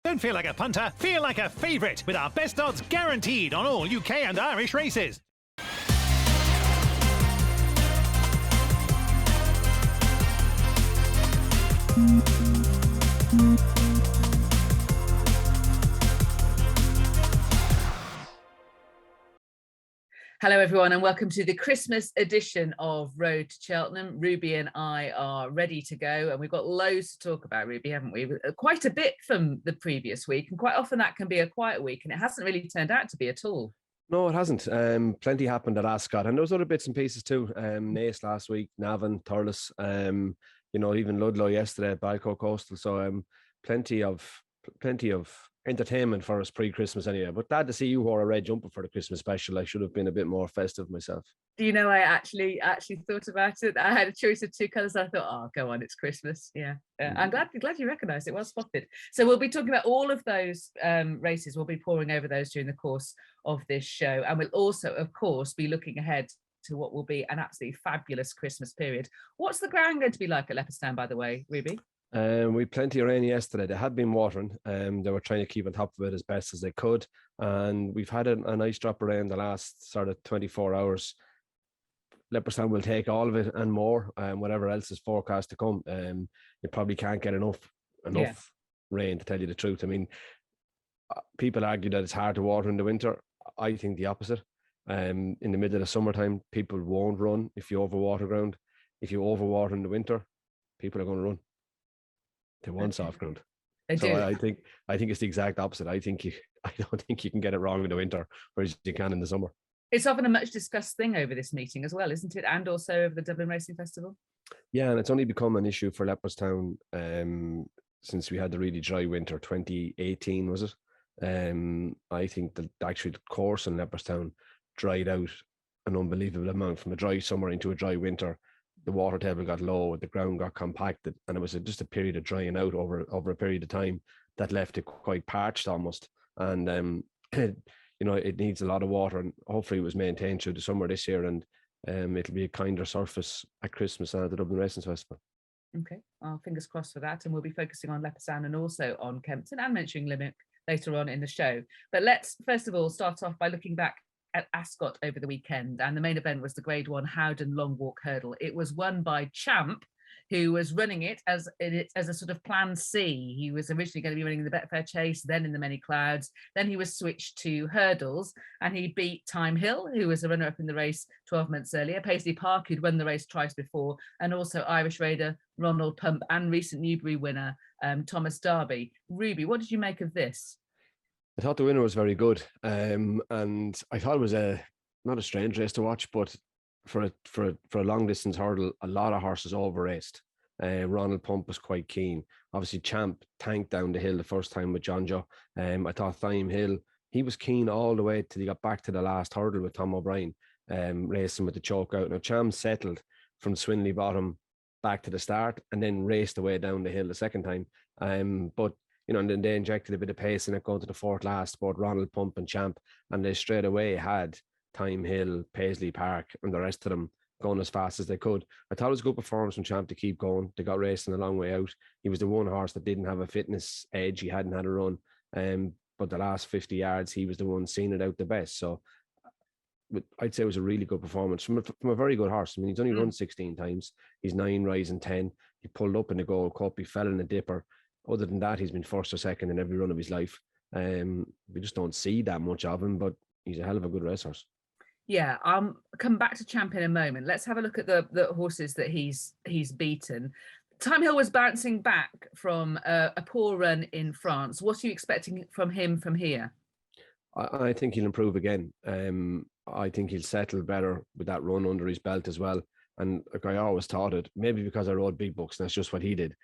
Don't feel like a punter, feel like a favourite with our best odds guaranteed on all UK and Irish races. Hello everyone and welcome to the Christmas edition of Road to Cheltenham. Ruby and I are ready to go and we've got loads to talk about, Ruby, haven't we? Quite a bit from the previous week, and quite often that can be a quiet week, and it hasn't really turned out to be at all. No, it hasn't. Plenty happened at Ascot, and there was other bits and pieces too. Naas last week, Navan, Thurles, even Ludlow yesterday, Balco Coastal. So plenty of entertainment for us pre-Christmas anyway. But glad to see you wore a red jumper for the Christmas special. I should have been a bit more festive myself. Do you know, I actually thought about it. I had a choice of two colours. I thought, oh, go on, it's Christmas. Yeah. I'm glad you recognised it. Well spotted. So we'll be talking about all of those races. We'll be poring over those during the course of this show. And we'll also, of course, be looking ahead to what will be an absolutely fabulous Christmas period. What's the ground going to be like at Leopardstown, by the way, Ruby? We had plenty of rain yesterday. They had been watering. They were trying to keep on top of it as best as they could. And we've had a nice drop of rain the last sort of 24 hours. Leopardstown will take all of it and more, whatever else is forecast to come. You probably can't get enough rain, to tell you the truth. I mean, people argue that it's hard to water in the winter. I think the opposite. In the middle of the summertime, people won't run if you overwater ground. If you overwater in the winter, people are going to run. They want soft ground. I think it's the exact opposite. I don't think you can get it wrong in the winter, whereas you can in the summer. It's often a much discussed thing over this meeting as well, isn't it? And also over the Dublin Racing Festival. Yeah, and it's only become an issue for Leopardstown since we had the really dry winter. 2018 was it? I think that actually the course in Leopardstown dried out an unbelievable amount from a dry summer into a dry winter. The water table got low, the ground got compacted, and it was just a period of drying out over a period of time that left it quite parched almost. And it needs a lot of water, and hopefully it was maintained through the summer this year, and it'll be a kinder surface at Christmas and at the Dublin Racing Festival. Okay, well, fingers crossed for that, and we'll be focusing on Leopardstown and also on Kempton and mentioning Limerick later on in the show. But let's first of all start off by looking back at Ascot over the weekend, and the main event was the Grade 1 Howden Long Walk Hurdle. It was won by Champ, who was running it as a sort of plan C. He was originally going to be running the Betfair Chase, then in the Many Clouds, then he was switched to hurdles, and he beat Time Hill, who was a runner-up in the race 12 months earlier, Paisley Park, who'd won the race twice before, and also Irish raider Ronald Pump and recent Newbury winner Thomas Darby. Ruby, what did you make of this? I thought the winner was very good, and I thought it was not a strange race to watch, but for a long distance hurdle, a lot of horses over raced. Ronald Pump was quite keen. Obviously, Champ tanked down the hill the first time with John Joe. I thought Time Hill, he was keen all the way till he got back to the last hurdle with Tom O'Brien, racing with the choke out. Now Champ settled from Swinley Bottom back to the start and then raced away down the hill the second time. But and then they injected a bit of pace in it going to the fourth last, both Ronald Pump and Champ, and they straight away had Time Hill, Paisley Park, and the rest of them going as fast as they could. I thought it was a good performance from Champ to keep going. They got racing a long way out. He was the one horse that didn't have a fitness edge. He hadn't had a run. But the last 50 yards, he was the one seeing it out the best. So I'd say it was a really good performance from a very good horse. I mean, he's only run 16 times. He's 9 rising 10. He pulled up in the Gold Cup. He fell in a dipper. Other than that, he's been first or second in every run of his life. We just don't see that much of him, but he's a hell of a good racehorse. Yeah, I'll come back to Champ in a moment. Let's have a look at the horses that he's beaten. Time Hill was bouncing back from a poor run in France. What are you expecting from him from here? I think he'll improve again. I think he'll settle better with that run under his belt as well. And like I always thought it, maybe because I rode big books, and that's just what he did.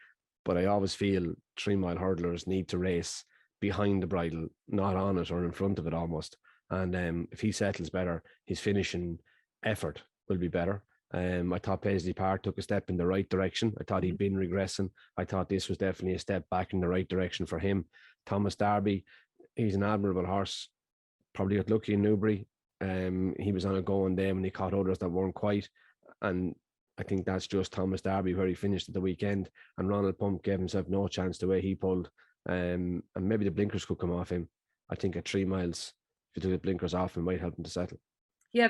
But I always feel 3 mile hurdlers need to race behind the bridle, not on it or in front of it almost. And if he settles better, his finishing effort will be better. I thought Paisley Park took a step in the right direction. I thought he'd been regressing. I thought this was definitely a step back in the right direction for him. Thomas Darby, he's an admirable horse. Probably got lucky in Newbury. He was on a going day when he caught others that weren't quite. And I think that's just Thomas Darby where he finished at the weekend. And Ronald Pump gave himself no chance the way he pulled. And maybe the blinkers could come off him. I think at 3 miles, if you took the blinkers off, it might help him to settle. Yeah,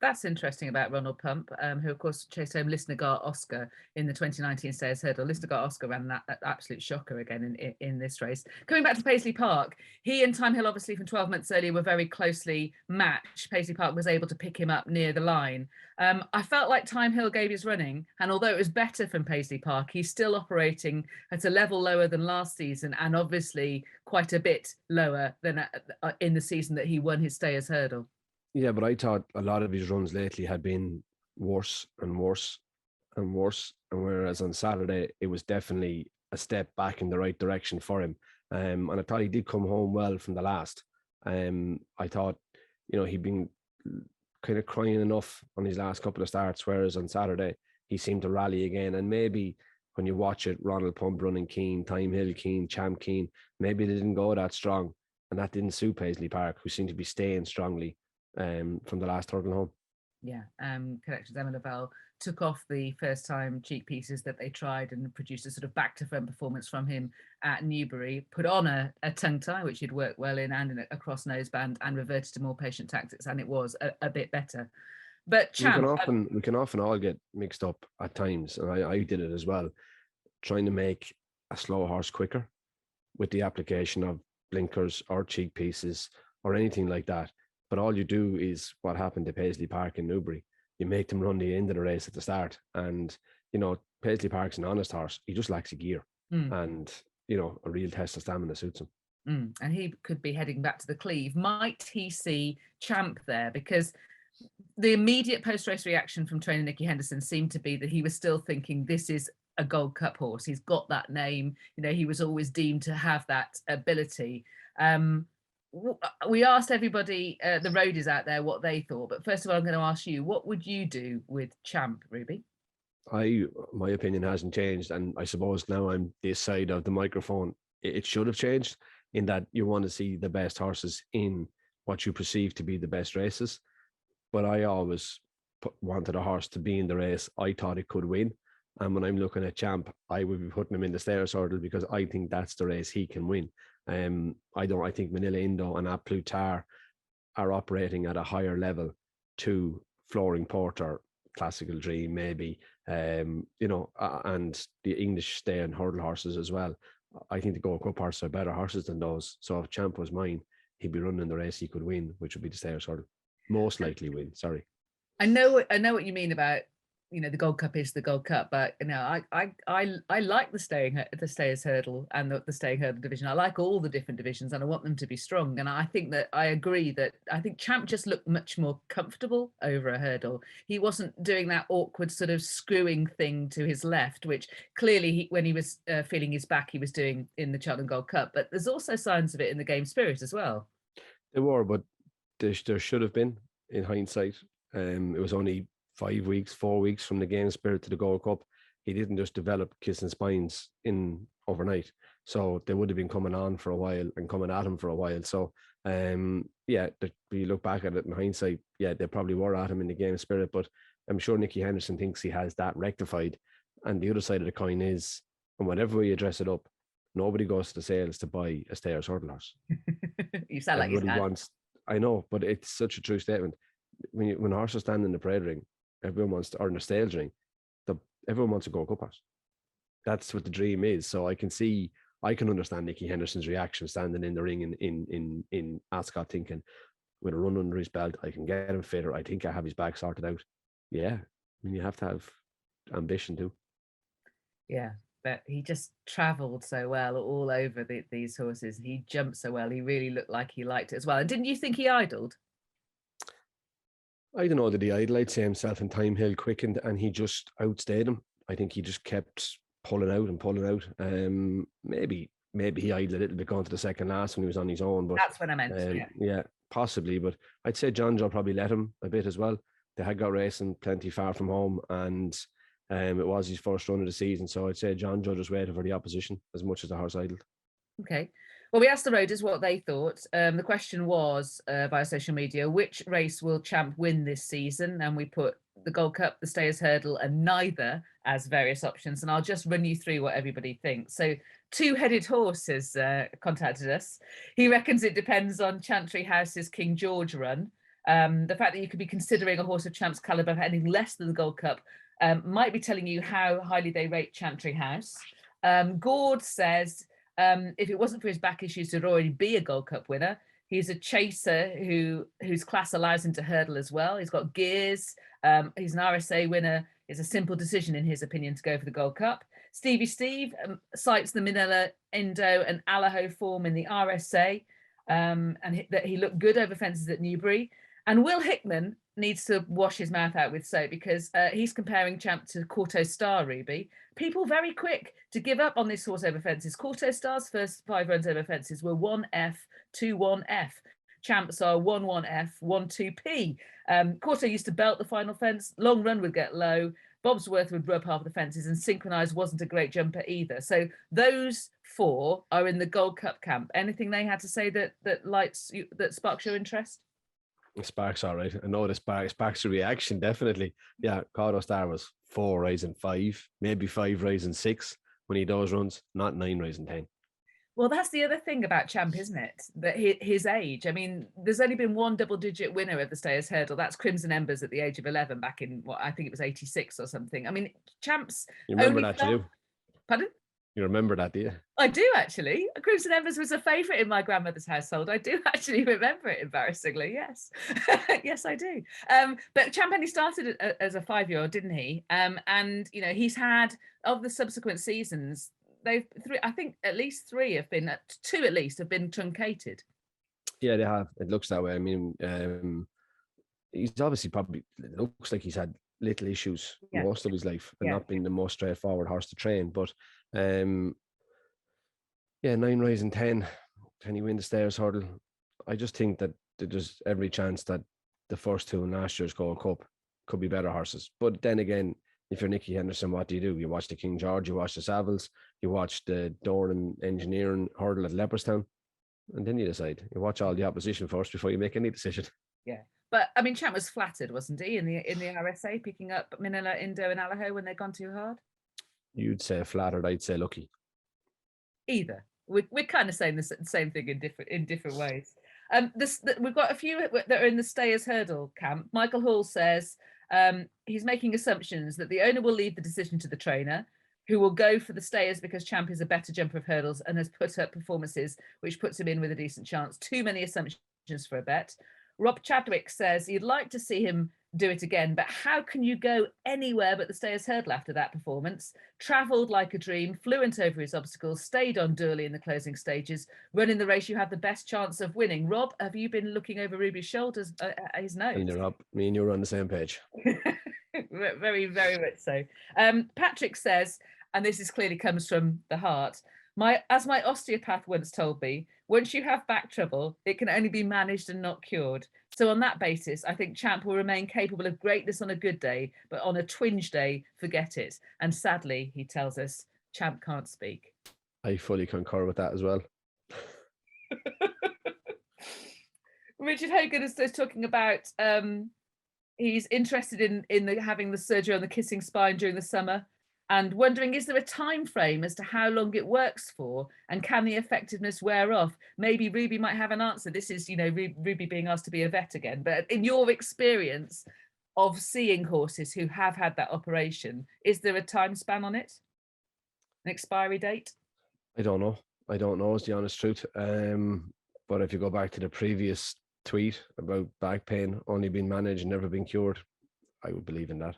that's interesting about Ronald Pump, who of course chased home Lisnagar Oscar in the 2019 Stayers Hurdle. Lisnagar Oscar ran that absolute shocker again in this race. Coming back to Paisley Park, he and Time Hill, obviously from 12 months earlier, were very closely matched. Paisley Park was able to pick him up near the line. I felt like Time Hill gave his running, and although it was better from Paisley Park, he's still operating at a level lower than last season, and obviously quite a bit lower than in the season that he won his Stayers Hurdle. Yeah, but I thought a lot of his runs lately had been worse and worse and worse. And whereas on Saturday, it was definitely a step back in the right direction for him. And I thought he did come home well from the last. I thought, he'd been kind of crying enough on his last couple of starts, whereas on Saturday, he seemed to rally again. And maybe when you watch it, Ronald Pump running keen, Time Hill keen, Champ keen, maybe they didn't go that strong. And that didn't suit Paisley Park, who seemed to be staying strongly from the last hurdle home. Yeah, Connections Emma Lavelle took off the first time cheek pieces that they tried and produced a sort of back to front performance from him at Newbury, put on a tongue tie, which he'd worked well in, and a cross noseband, and reverted to more patient tactics, and it was a bit better. But Champ, we can often all get mixed up at times, and I did it as well, trying to make a slow horse quicker with the application of blinkers or cheek pieces or anything like that. But all you do is what happened to Paisley Park in Newbury. You make them run the end of the race at the start. And, Paisley Park's an honest horse. He just lacks a gear. And, a real test of stamina suits him. And he could be heading back to the Cleve. Might he see Champ there? Because the immediate post-race reaction from trainer Nikki Henderson seemed to be that he was still thinking this is a Gold Cup horse. He's got that name. He was always deemed to have that ability. We asked everybody, the roadies out there, what they thought. But first of all, I'm going to ask you, what would you do with Champ, Ruby? My opinion hasn't changed. And I suppose now I'm this side of the microphone. It should have changed in that you want to see the best horses in what you perceive to be the best races. But I always wanted a horse to be in the race I thought it could win. And when I'm looking at Champ, I would be putting him in the Stayers Hurdle because I think that's the race he can win. I think Manila Indo and At Plutar are operating at a higher level to Flooring Porter, Classical Dream, maybe, and the English Stay and Hurdle horses as well. I think the Gold Cup horses are better horses than those. So if Champ was mine, he'd be running the race he could win, which would be the Stayers Hurdle. Most likely win, sorry. I know what you mean about the Gold Cup is the Gold Cup, but I like the Stayers Hurdle and the Staying Hurdle division. I like all the different divisions, and I want them to be strong. And I think that I agree that I think Champ just looked much more comfortable over a hurdle. He wasn't doing that awkward sort of screwing thing to his left, which clearly when he was feeling his back, he was doing in the Cheltenham Gold Cup. But there's also signs of it in the game spirit as well. There were, but there should have been in hindsight. It was only 4 weeks from the game spirit to the Gold Cup. He didn't just develop kissing spines in overnight. So they would have been coming on for a while and coming at him for a while. So we look back at it in hindsight, they probably were at him in the game spirit, but I'm sure Nikki Henderson thinks he has that rectified. And the other side of the coin is, and whatever way you dress it up, nobody goes to the sales to buy a Stayers Hurdle horse. You sound like everybody wants. I know, but it's such a true statement. When horses stand in the parade ring, everyone wants to, or in the sales ring, everyone wants to go Cup horse. That's what the dream is. So I can understand Nikki Henderson's reaction standing in the ring in Ascot, thinking, with a run under his belt, I can get him fitter. I think I have his back sorted out. Yeah, you have to have ambition too. Yeah, but he just travelled so well all over these horses. He jumped so well. He really looked like he liked it as well. And didn't you think he idled? I don't know that he idled. I'd say himself and Time Hill quickened, and he just outstayed him. I think he just kept pulling out. Maybe he idled a little bit going to the second last when he was on his own. But that's what I meant. Yeah, possibly. But I'd say John Joe probably let him a bit as well. They had got racing plenty far from home, and it was his first run of the season. So I'd say John Joe just waited for the opposition as much as the horse idled. Okay. Well, we asked the roaders what they thought. The question was via social media, which race will Champ win this season? And we put the Gold Cup, the Stayers Hurdle, and neither as various options. And I'll just run you through what everybody thinks. So Two-Headed Horse has contacted us. He reckons it depends on Chantry House's King George run. The fact that you could be considering a horse of Champ's calibre for anything less than the Gold Cup might be telling you how highly they rate Chantry House. Gord says if it wasn't for his back issues, he'd already be a Gold Cup winner. He's a chaser whose class allows him to hurdle as well. He's got gears. He's an RSA winner. It's a simple decision, in his opinion, to go for the Gold Cup. Stevie Steve cites the Manila, Indo and Allaho form in the RSA and that he looked good over fences at Newbury. And Will Hickman needs to wash his mouth out with soap because he's comparing Champ to Corto Star, Ruby. People very quick to give up on this horse over fences. Corto Star's first 5 runs over fences were 1F, 2-1F. Champs are 1-1F, 1-2P. Corto used to belt the final fence. Long Run would get low. Bobsworth would rub half the fences, and Synchronized wasn't a great jumper either. So those 4 are in the Gold Cup camp. Anything they had to say that sparks your interest? Sparks, all right. I know the sparks a reaction, definitely. Yeah, Corto Star was 4 rising 5, maybe 5 rising 6 when he does runs, not 9 rising 10. Well, that's the other thing about Champ, isn't it? That his age. I mean, there's only been 1 double-digit winner of the Stayers Hurdle. That's Crimson Embers at the age of 11 back in, I think it was 86 or something. I mean, Champ's... You remember that, too? Pardon? You remember that, do you? I do, actually. Crimson Embers was a favourite in my grandmother's household. I do actually remember it, embarrassingly, yes. Yes, I do. But Champ only started as a 5-year-old, didn't he? And, you know, he's had, of the subsequent seasons... I think at least 3 have been, 2 at least have been truncated. Yeah, they have. It looks that way. I mean, he's obviously it looks like he's had little issues most of his life and not been the most straightforward horse to train. But 9 rising 10, can he win the Stayers Hurdle? I just think that there's every chance that the first 2 in last year's Gold Cup could be better horses. But then again, if you're Nikki Henderson, what do? You watch the King George, you watch the Savills, you watch the Doran Engineering Hurdle at Leopardstown, and then you decide. You watch all the opposition first before you make any decision. Yeah, but I mean, Champ was flattered, wasn't he, in the RSA, picking up Manila, Indo, and Allaho when they'd gone too hard? You'd say flattered, I'd say lucky. Either. We're kind of saying the same thing in different ways. We've got a few that are in the Stayers Hurdle camp. Michael Hall says he's making assumptions that the owner will leave the decision to the trainer, who will go for the Stayers because Champ is a better jumper of hurdles and has put up performances which puts him in with a decent chance. Too many assumptions for a bet. Rob Chadwick says he'd like to see him do it again, but how can you go anywhere but the Stayers Hurdle after that performance? Travelled like a dream, fluent over his obstacles, stayed on Durley in the closing stages. Running the race, you have the best chance of winning. Rob, have you been looking over Ruby's shoulders at his nose? Me and you are on the same page. Very, very much so. Patrick says, and this is clearly comes from the heart, as my osteopath once told me, once you have back trouble, it can only be managed and not cured. So on that basis, I think Champ will remain capable of greatness on a good day, but on a twinge day, forget it. And sadly, he tells us, Champ can't speak. I fully concur with that as well. Richard Hogan is talking about he's interested in having the surgery on the kissing spine during the summer, and wondering, is there a time frame as to how long it works for, and can the effectiveness wear off? Maybe Ruby might have an answer. This is, Ruby being asked to be a vet again. But in your experience of seeing horses who have had that operation, is there a time span on it? An expiry date? I don't know is the honest truth. But if you go back to the previous tweet about back pain only being managed and never being cured, I would believe in that.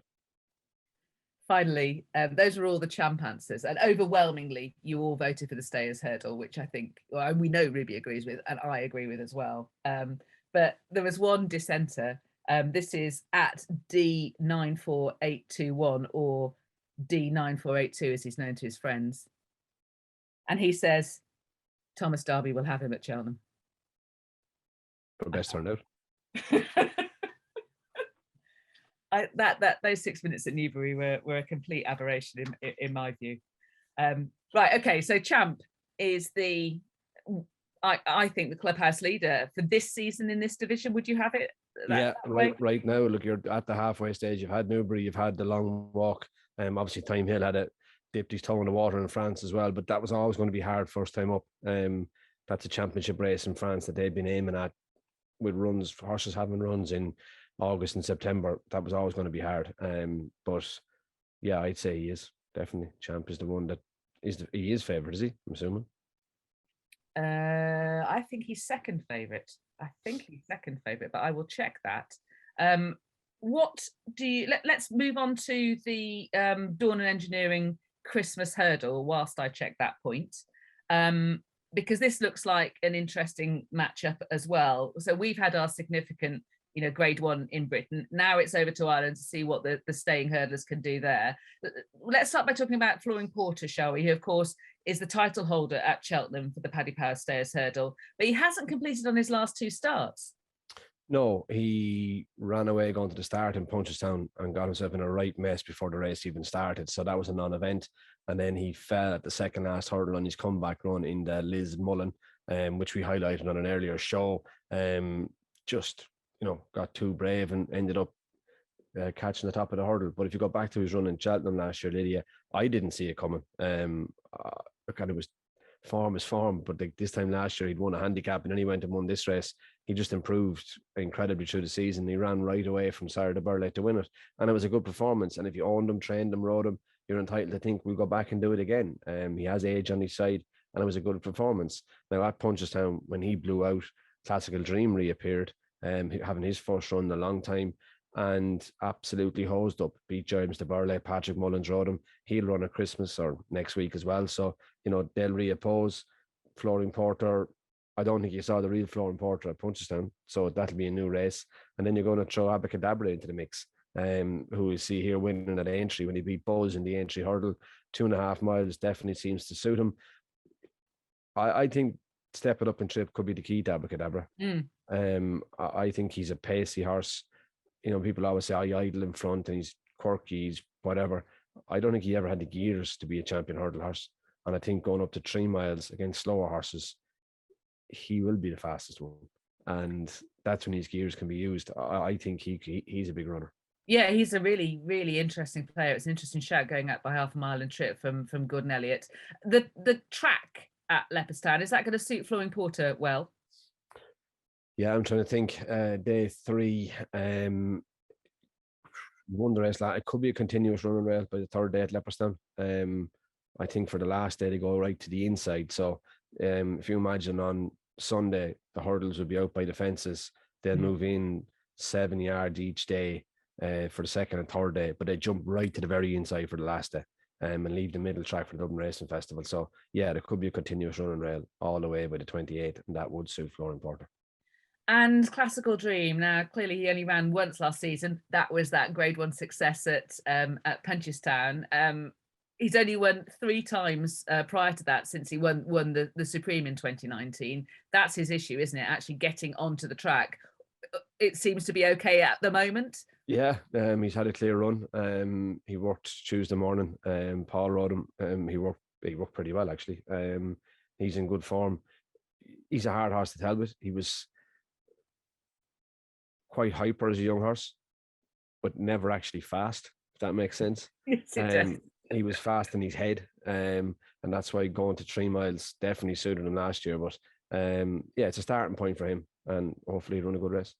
Finally, those are all the Champ answers, and overwhelmingly you all voted for the Stayers Hurdle, which I think, well, we know Ruby agrees with and I agree with as well. But there was one dissenter. This is at D94821, or D9482 as he's known to his friends, and he says Thomas Darby will have him at Cheltenham. For best turnout. Those 6 minutes at Newbury were a complete aberration in my view. Right, okay, so Champ is I think the clubhouse leader for this season in this division. Would you have it Yeah, right now, look, you're at the halfway stage. You've had Newbury, you've had the long walk. Obviously, Time Hill had dipped his toe in the water in France as well, but that was always going to be hard first time up. That's a championship race in France that they've been aiming at with runs, horses having runs in August and September. That was always going to be hard. But yeah, I'd say he is definitely. Champ is the one that he is favourite, is he? I'm assuming. I think he's second favourite. But I will check that. What do you? Let's move on to the Dawn and Engineering Christmas Hurdle. Whilst I check that point, because this looks like an interesting matchup as well. So we've had our significant, Grade 1 in Britain. Now it's over to Ireland to see what the staying hurdlers can do there. Let's start by talking about Flooring Porter, shall we? Who, of course, is the title holder at Cheltenham for the Paddy Power Stayers Hurdle, but he hasn't completed on his last 2 starts. No, he ran away going to the start in Punchestown and got himself in a right mess before the race even started. So that was a non-event. And then he fell at the second last hurdle on his comeback run in the Liz Mullen, which we highlighted on an earlier show. Just, got too brave and ended up catching the top of the hurdle. But if you go back to his run in Cheltenham last year, Lydia, I didn't see it coming. It was form is form, but this time last year he'd won a handicap and then he went and won this race. He just improved incredibly through the season. He ran right away from Sarah de Burley to win it, and it was a good performance. And if you owned him, trained him, rode him, you're entitled to think we'll go back and do it again. He has age on his side, and it was a good performance. Now at Punchestown, when he blew out, Classical Dream reappeared, having his first run in a long time, and absolutely hosed up, beat James de Burley. Patrick Mullins rode him. He'll run at Christmas or next week as well. So, they'll reoppose. Flooring Porter, I don't think you saw the real Flooring Porter at Punchestown, so that'll be a new race. And then you're going to throw Abacadabra into the mix, who we see here winning at Aintree when he beat Buzz in the Aintree Hurdle. 2.5 miles definitely seems to suit him. I think stepping up and trip could be the key to Abacadabra. I think he's a pacey horse. People always say, I idle in front and he's quirky, he's whatever. I don't think he ever had the gears to be a champion hurdle horse. And I think going up to 3 miles against slower horses, he will be the fastest one. And that's when his gears can be used. I think he's a big runner. Yeah, he's a really, really interesting player. It's an interesting shout going up by 1/2 mile and trip from Gordon Elliott. The track at Leopardstown, is that going to suit Flooring Porter well? Yeah, I'm trying to think. Day 3, won the race. It could be a continuous running rail by the 3rd day at Leopardstown. I think for the last day they go right to the inside. So if you imagine on Sunday the hurdles will be out by the fences, they'll move in 7 yards each day for the 2nd and 3rd day, but they jump right to the very inside for the last day and leave the middle track for the Dublin Racing Festival. So yeah, there could be a continuous running rail all the way by the 28th, and that would suit Flooring Porter. And Classical Dream. Now, clearly he only ran once last season. That was that Grade 1 success at Punchestown. He's only won 3 times prior to that since he won the Supreme in 2019. That's his issue, isn't it? Actually getting onto the track. It seems to be okay at the moment. Yeah, he's had a clear run. He worked Tuesday morning. Paul rode him. He worked pretty well, actually. He's in good form. He's a hard horse to tell with. He was quite hyper as a young horse, but never actually fast, if that makes sense. Yes, it does. He was fast in his head, and that's why going to 3 miles definitely suited him last year. But yeah, it's a starting point for him, and hopefully he'll run a good race.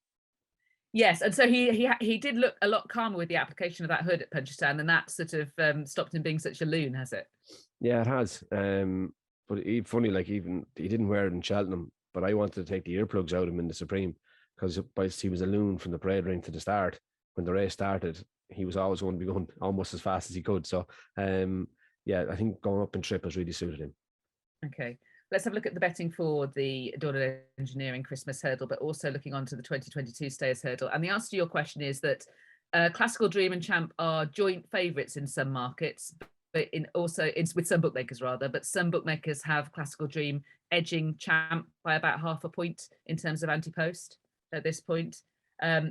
Yes, and so he did look a lot calmer with the application of that hood at Punchestown, and that sort of stopped him being such a loon, has it? Yeah, it has. But funny, like even he didn't wear it in Cheltenham, but I wanted to take the earplugs out of him in the Supreme, because he was a loon from the parade ring to the start. When the race started, he was always going to be going almost as fast as he could. So yeah, I think going up and trip has really suited him. Okay. Let's have a look at the betting for the Dawn and Engineering Christmas Hurdle, but also looking on to the 2022 Stayers Hurdle. And the answer to your question is that Classical Dream and Champ are joint favourites in some markets, but with some bookmakers rather. But some bookmakers have Classical Dream edging Champ by about 0.5 point in terms of anti-post at this point.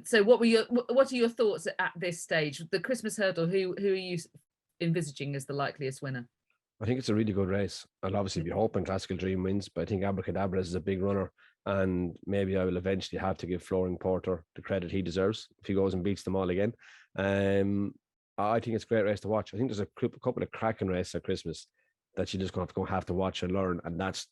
So what are your thoughts at this stage? The Christmas Hurdle, who are you envisaging as the likeliest winner? I think it's a really good race. I'll obviously be hoping Classical Dream wins, but I think Abracadabra is a big runner, and maybe I will eventually have to give Flooring Porter the credit he deserves if he goes and beats them all again. I think it's a great race to watch. I think there's a couple of cracking races at Christmas that you're just going to have to watch and learn, and that's,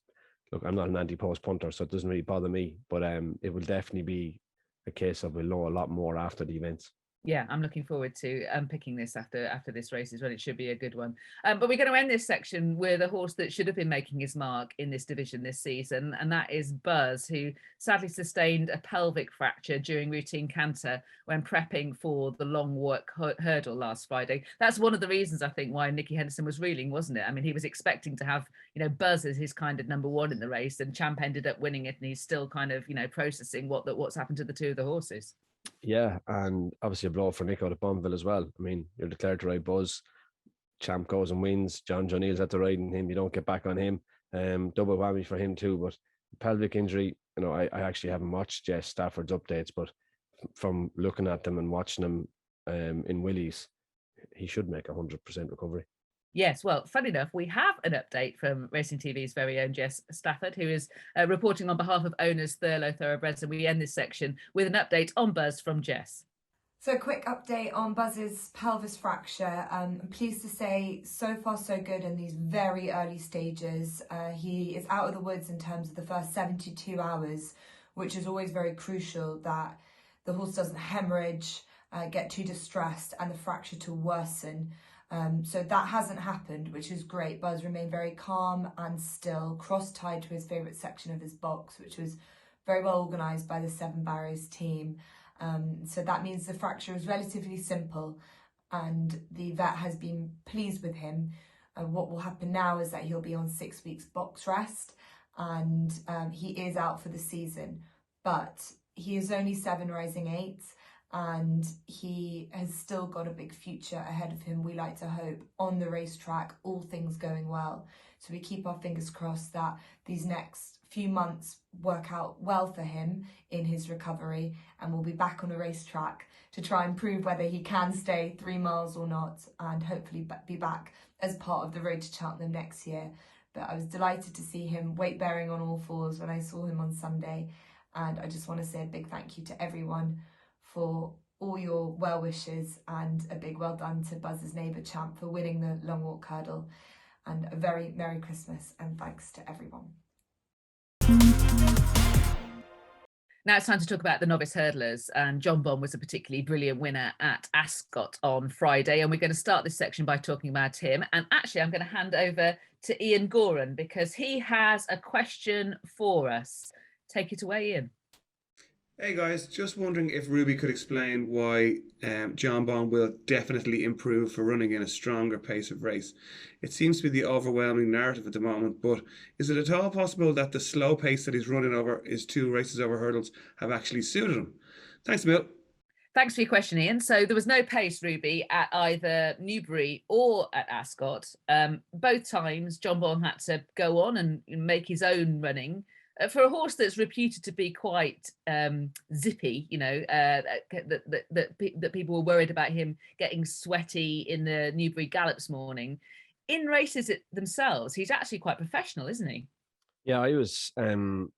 look, I'm not an anti-post punter, so it doesn't really bother me, but it will definitely be a case of we'll know a lot more after the events. Yeah, I'm looking forward to picking this after this race as well. It should be a good one. But we're going to end this section with a horse that should have been making his mark in this division this season, and that is Buzz, who sadly sustained a pelvic fracture during routine canter when prepping for the long work hurdle last Friday. That's one of the reasons, I think, why Nikki Henderson was reeling, wasn't it? I mean, he was expecting to have, Buzz as his kind of number one in the race, and Champ ended up winning it, and he's still kind of, processing what's happened to the two of the horses. Yeah, and obviously a blow for Nick out of Bonville as well. I mean, you're declared to ride Buzz. Champ goes and wins. John O'Neill's at the riding him. You don't get back on him. Double whammy for him too. But pelvic injury, I actually haven't watched Jess Stafford's updates, but from looking at them and watching them in Willie's, he should make 100% recovery. Yes, well, funny enough, we have an update from Racing TV's very own Jess Stafford, who is reporting on behalf of owners Thurlow Thoroughbreds, and we end this section with an update on Buzz from Jess. So a quick update on Buzz's pelvis fracture. I'm pleased to say so far so good in these very early stages. He is out of the woods in terms of the first 72 hours, which is always very crucial that the horse doesn't hemorrhage, get too distressed and the fracture to worsen. So that hasn't happened, which is great. Buzz remained very calm and still, cross-tied to his favourite section of his box, which was very well organised by the Seven Barrows team. So that means the fracture is relatively simple and the vet has been pleased with him. What will happen now is that he'll be on 6 weeks box rest and he is out for the season. But he is only 7 rising 8. And he has still got a big future ahead of him, we like to hope, on the racetrack, all things going well. So we keep our fingers crossed that these next few months work out well for him in his recovery, and we'll be back on the racetrack to try and prove whether he can stay 3 miles or not, and hopefully be back as part of the Road to Cheltenham next year. But I was delighted to see him weight bearing on all fours when I saw him on Sunday, and I just want to say a big thank you to everyone for all your well wishes, and a big well done to Buzz's neighbour Champ for winning the long walk hurdle, and a very Merry Christmas and thanks to everyone. Now it's time to talk about the Novice Hurdlers, and John Bond was a particularly brilliant winner at Ascot on Friday, and we're going to start this section by talking about him. And actually I'm going to hand over to Ian Goran because he has a question for us. Take it away, Ian. Hey guys, just wondering if Ruby could explain why John Bond will definitely improve for running in a stronger pace of race. It seems to be the overwhelming narrative at the moment, but is it at all possible that the slow pace that he's running over his 2 races over hurdles have actually suited him? Thanks, Mill. Thanks for your question, Ian. So there was no pace, Ruby, at either Newbury or at Ascot. Both times John Bond had to go on and make his own running. For a horse that's reputed to be quite zippy, that people were worried about him getting sweaty in the Newbury Gallops morning, in races themselves, he's actually quite professional, isn't he? Yeah, I was out in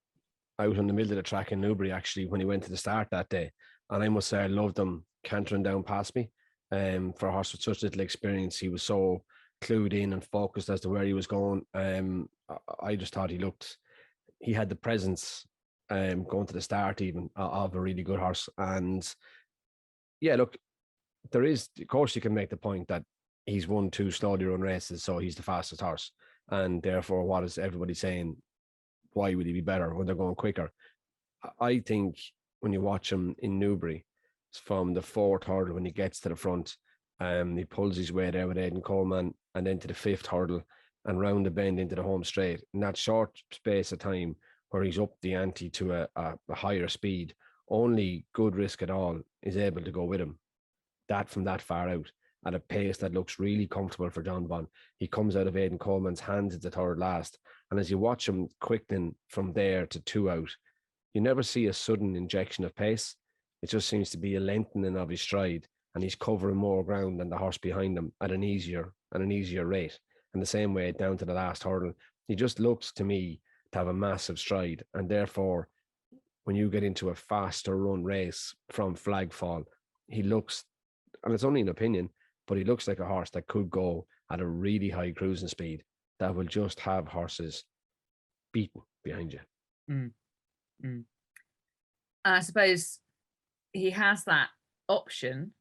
the middle of the track in Newbury actually when he went to the start that day, and I must say I loved him cantering down past me. For a horse with such little experience, he was so clued in and focused as to where he was going. I just thought he had the presence going to the start even of a really good horse. And yeah, look, of course you can make the point that he's won 2 slowly run races, so he's the fastest horse. And therefore, what is everybody saying? Why would he be better when they're going quicker? I think when you watch him in Newbury, from the 4th hurdle when he gets to the front, he pulls his way there with Aidan Coleman, and then to the 5th hurdle, and round the bend into the home straight. In that short space of time where he's up the ante to a higher speed, only Good Risk at All is able to go with him from that far out at a pace that looks really comfortable for John Bond. He comes out of Aidan Coleman's hands at the 3rd last. And as you watch him quickening from there to 2 out, you never see a sudden injection of pace. It just seems to be a lengthening of his stride, and he's covering more ground than the horse behind him at an easier rate. and the same way down to the last hurdle. He just looks to me to have a massive stride, and therefore, when you get into a faster run race from Flagfall, he looks, and it's only an opinion, but he looks like a horse that could go at a really high cruising speed that will just have horses beaten behind you. Mm. And I suppose he has that option,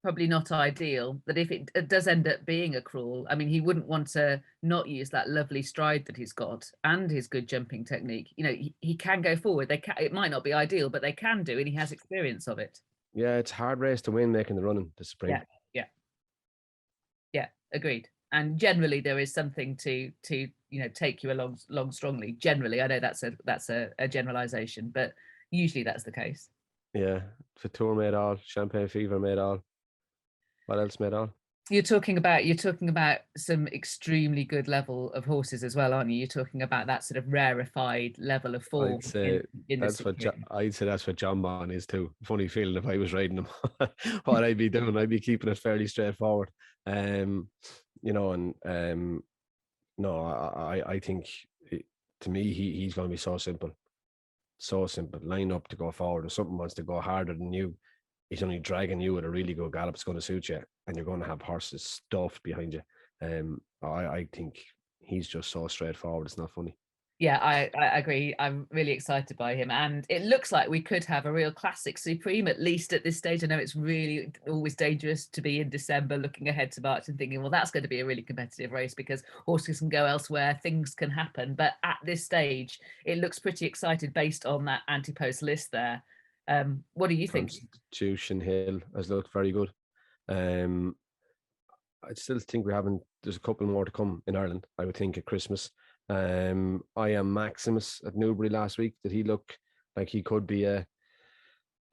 probably not ideal, that if it does end up being a crawl, I mean, he wouldn't want to not use that lovely stride that he's got and his good jumping technique. You know, he can go forward. It might not be ideal, but they can do, and he has experience of it. Yeah, it's a hard race to win making the running, the Supreme. Yeah, agreed. And generally there is something to take you along strongly. Generally, I know that's a generalization, but usually that's the case. Yeah, Tour made all, Champagne Fever made all. What else made all? You're talking about some extremely good level of horses as well, aren't you? You're talking about that sort of rarefied level of form. I'd say that's what John Bon is too. Funny feeling if I was riding him, what I'd be doing, I'd be keeping it fairly straightforward. No, I think to me he's going to be so simple. Line up to go forward. If something wants to go harder than you, he's only dragging you with a really good gallop. It's going to suit you, and you're going to have horses stuffed behind you. I think he's just so straightforward. It's not funny. Yeah, I agree. I'm really excited by him, and it looks like we could have a real classic Supreme, at least at this stage. I know it's really always dangerous to be in December looking ahead to March and thinking, well, that's going to be a really competitive race because horses can go elsewhere, things can happen. But at this stage, it looks pretty excited based on that anti-post list there. What do you think? Constitution Hill has looked very good. I still think there's a couple more to come in Ireland, I would think, at Christmas. I Am Maximus at Newbury last week. Did he look like he could be a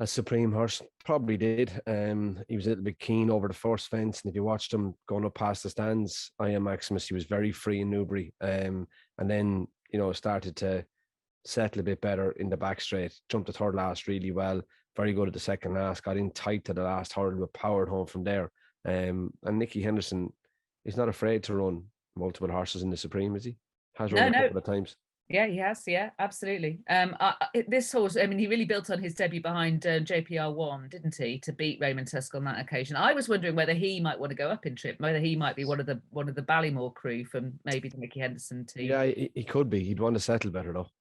Supreme horse? Probably did. He was a little bit keen over the first fence, and if you watched him going up past the stands, I Am Maximus, he was very free in Newbury. And then, started to settle a bit better in the back straight, jumped the third last really well, very good at the second last, got in tight to the last hurdle, but powered home from there. And Nikki Henderson is not afraid to run multiple horses in the Supreme, is he? Has run a couple of times. Yeah, he has. Yeah, absolutely. This horse, I mean, he really built on his debut behind JPR1, didn't he, to beat Raymond Tusk on that occasion. I was wondering whether he might want to go up in trip, whether he might be one of the Ballymore crew from maybe the Nikki Henderson team. Yeah, he could be. He'd want to settle better though.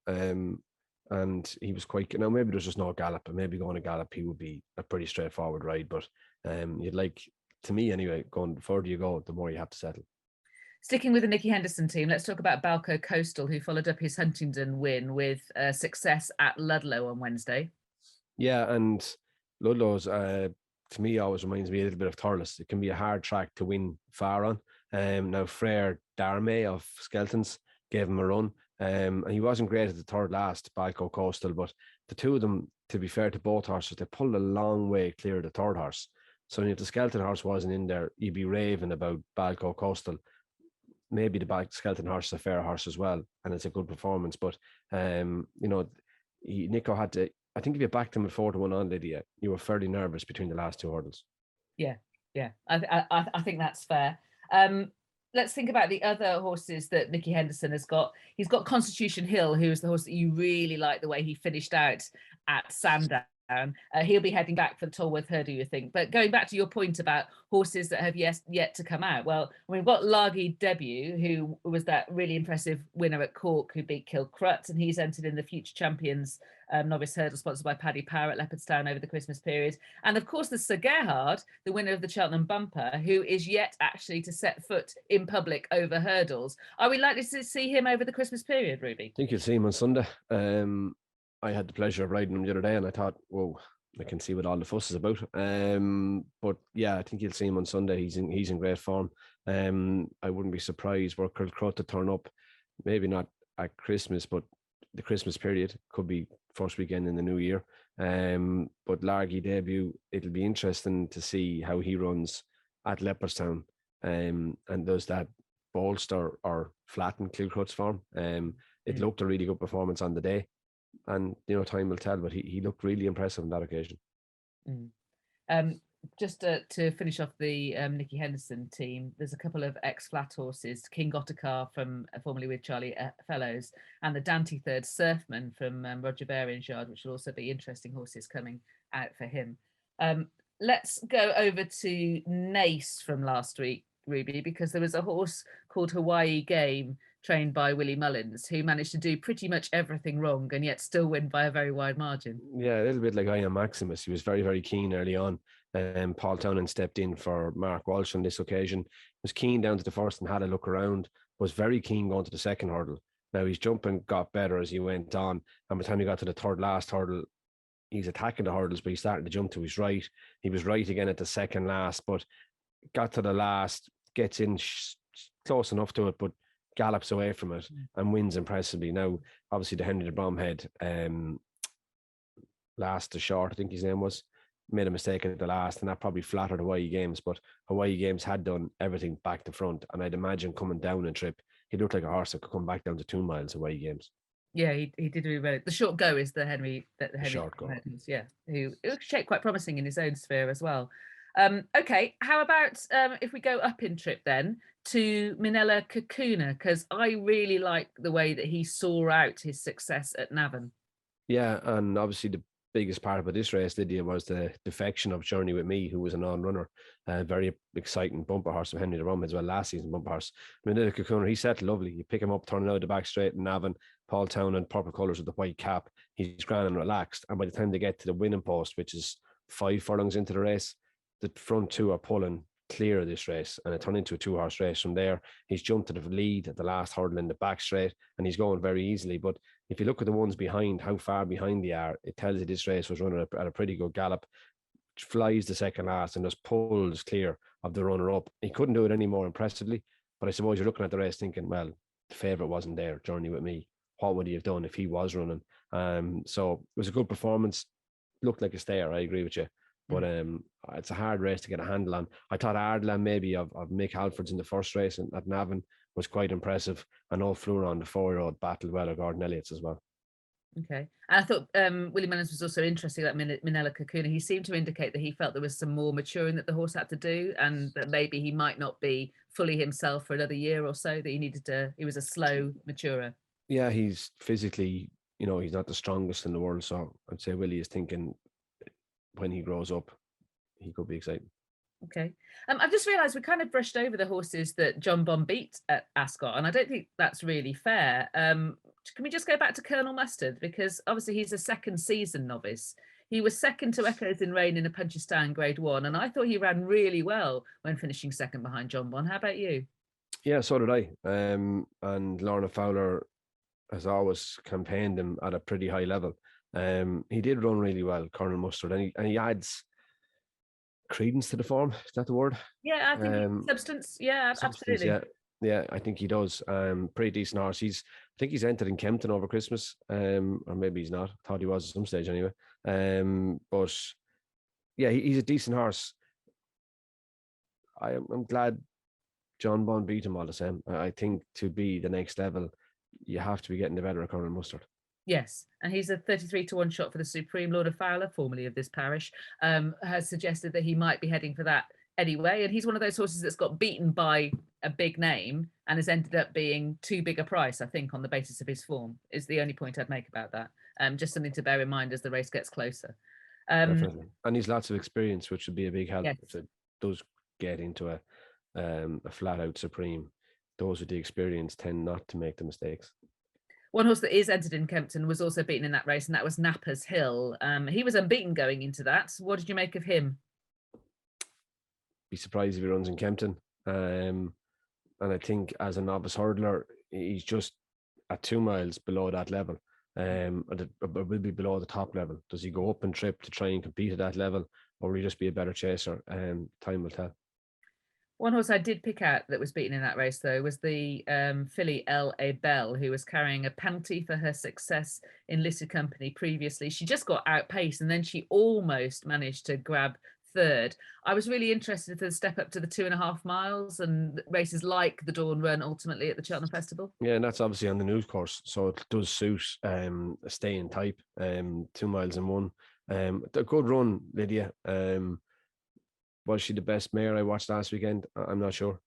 And he was quite. Now maybe there's just no gallop, but maybe going to gallop, he would be a pretty straightforward ride. But you'd like, to me anyway, going the further you go, the more you have to settle. Sticking with the Nikki Henderson team, let's talk about Balco Coastal, who followed up his Huntingdon win with success at Ludlow on Wednesday. Yeah, and Ludlow's, to me, always reminds me a little bit of Thurles. It can be a hard track to win far on. Now, Frere Darmay of Skelton's gave him a run, and he wasn't great at the third last, Balco Coastal, but the two of them, to be fair to both horses, they pulled a long way clear of the third horse. So if the Skelton horse wasn't in there, you'd be raving about Balco Coastal. Maybe the Skelton horse is a fair horse as well, and it's a good performance. But Nico had to. I think if you backed him at 4-1 on Lydia, you were fairly nervous between the last two hurdles. Yeah. I think that's fair. Let's think about the other horses that Nikki Henderson has got. He's got Constitution Hill, who is the horse that you really like the way he finished out at Sandown. He'll be heading back for the Tolworth Hurdle, you think. But going back to your point about horses that have yet to come out, well, we've got Largy Debut, who was that really impressive winner at Cork, who beat Kilcrut, and he's entered in the Future Champions Novice Hurdle, sponsored by Paddy Power at Leopardstown over the Christmas period. And of course, the Sir Gerhard, the winner of the Cheltenham Bumper, who is yet actually to set foot in public over hurdles. Are we likely to see him over the Christmas period, Ruby? I think you'll see him on Sunday. I had the pleasure of riding him the other day, and I thought, whoa, I can see what all the fuss is about. But yeah, I think you'll see him on Sunday. He's in great form. I wouldn't be surprised for Kilcrut to turn up, maybe not at Christmas, but the Christmas period could be first weekend in the new year. But Largy Debut, it'll be interesting to see how he runs at Leopardstown, and does that bolster or flatten Kilcrut's form. It looked a really good performance on the day. And time will tell, but he looked really impressive on that occasion. just to finish off the Nikki Henderson team, there's a couple of ex-flat horses, King Ottokar from formerly with Charlie Fellows, and the Dante Third Surfman from Roger Varian's yard, which will also be interesting horses coming out for him. Let's go over to Nace from last week, Ruby, because there was a horse called Hawaii Game trained by Willie Mullins, who managed to do pretty much everything wrong and yet still win by a very wide margin. Yeah, a little bit like I Am Maximus. He was very, very keen early on. Paul Townend stepped in for Mark Walsh on this occasion. Was keen down to the first and had a look around. Was very keen going to the second hurdle. Now his jumping got better as he went on. And by the time he got to the third last hurdle, he's attacking the hurdles, but he's starting to jump to his right. He was right again at the second last, but got to the last, gets in close enough to it, but gallops away from it and wins impressively. Now, obviously, the Henry de Bromhead last to short, I think his name was, made a mistake at the last, and that probably flattered Hawaii Games, but Hawaii Games had done everything back to front, and I'd imagine coming down a trip, he looked like a horse that could come back down to 2 miles Hawaii Games. Yeah, he did really well. The short go is the Henry short go. Yeah, who shaped quite promising in his own sphere as well. Okay, how about if we go up in trip then to Minella Kakuna, because I really like the way that he saw out his success at Navan. Yeah, and obviously the biggest part about this race, Lydia, was the defection of Journey With Me, who was a non-runner. Very exciting bumper horse of Henry de Bromhead as well, last season bumper horse. Minella Kakuna, he set lovely. You pick him up, turning out the back straight in Navan, Paul Townend, purple colours with the white cap. He's grand and relaxed. And by the time they get to the winning post, which is 5 furlongs into the race, the front two are pulling clear of this race, and it turned into a 2-horse race from there. He's jumped to the lead at the last hurdle in the back straight, and he's going very easily. But if you look at the ones behind, how far behind they are, it tells you this race was running at a pretty good gallop. Flies the second last and just pulls clear of the runner-up. He couldn't do it any more impressively, but I suppose you're looking at the race thinking, well, the favourite wasn't there, Journey With Me. What would he have done if he was running? So it was a good performance. Looked like a stayer, I agree with you. But it's a hard race to get a handle on. I thought Ardlam maybe of Mick Halford's in the first race at Navan was quite impressive. And all Fleuron, the 4-year-old, battled well at Gordon Elliott's as well. Okay. And I thought Willie Mullins was also interesting about Minella Kakuna. He seemed to indicate that he felt there was some more maturing that the horse had to do, and that maybe he might not be fully himself for another year or so, that he was a slow maturer. Yeah, he's physically, he's not the strongest in the world. So I'd say Willie is thinking when he grows up, he could be exciting. Okay. I've just realised we kind of brushed over the horses that John Bond beat at Ascot, and I don't think that's really fair. Can we just go back to Colonel Mustard? Because obviously he's a second season novice. He was second to Echoes in Rain in a Punchestown Grade 1, and I thought he ran really well when finishing second behind John Bond. How about you? Yeah, so did I. And Lorna Fowler has always campaigned him at a pretty high level. He did run really well, Colonel Mustard, and he adds credence to the form. Is that the word? Yeah, I think substance. Yeah, absolutely. Yeah, I think he does. Pretty decent horse. I think he's entered in Kempton over Christmas, or maybe he's not. Thought he was at some stage anyway. But yeah, he's a decent horse. I'm glad John Bond beat him all the same. I think to be the next level, you have to be getting the better of Colonel Mustard. Yes, and he's a 33-1 shot for the Supreme. Lord of Fowler, formerly of this parish, has suggested that he might be heading for that anyway. And he's one of those horses that's got beaten by a big name and has ended up being too big a price, I think, on the basis of his form, is the only point I'd make about that. Just something to bear in mind as the race gets closer. Definitely. And he's lots of experience, which would be a big help. Yes. If it does get into a flat-out Supreme, those with the experience tend not to make the mistakes. One horse that is entered in Kempton was also beaten in that race, and that was Napper's Hill. He was unbeaten going into that. What did you make of him? Be surprised if he runs in Kempton. And I think as a novice hurdler, he's just at 2 miles below that level. Will be below the top level. Does he go up and trip to try and compete at that level, or will he just be a better chaser? Time will tell. One horse I did pick out that was beaten in that race, though, was the filly L.A. Bell, who was carrying a penalty for her success in Listed Company previously. She just got outpaced, and then she almost managed to grab third. I was really interested to step up to the 2.5 miles and races like the Dawn Run ultimately at the Cheltenham Festival. Yeah, and that's obviously on the news course, so it does suit a stay in type, 2 miles and 1. A good run, Lydia. Was she the best mare I watched last weekend? I'm not sure.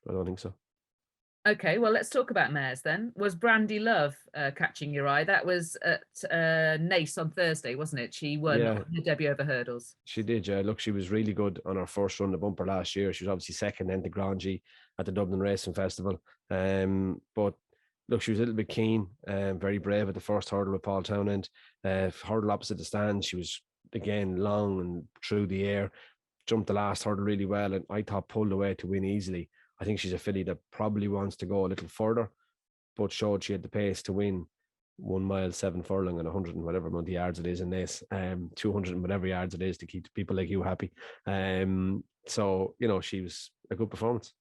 I don't think so. Okay, well, let's talk about mares then. Was Brandy Love catching your eye? That was at Nace on Thursday, wasn't it? She won Yeah. on the debut over hurdles. She did, yeah. Look, she was really good on her first run the bumper last year. She was obviously second then to Grand G at the Dublin Racing Festival. But look, she was a little bit keen, very brave at the first hurdle with Paul Townend. Hurdle opposite the stand, she was again long and through the air. Jumped the last hurdle really well, and I thought pulled away to win easily. I think she's a filly that probably wants to go a little further, but showed she had the pace to win 1 mile, 7 furlong, and 100 and whatever amount of yards it is in this, 200 and whatever yards it is to keep people like you happy. So, you know, she was a good performance.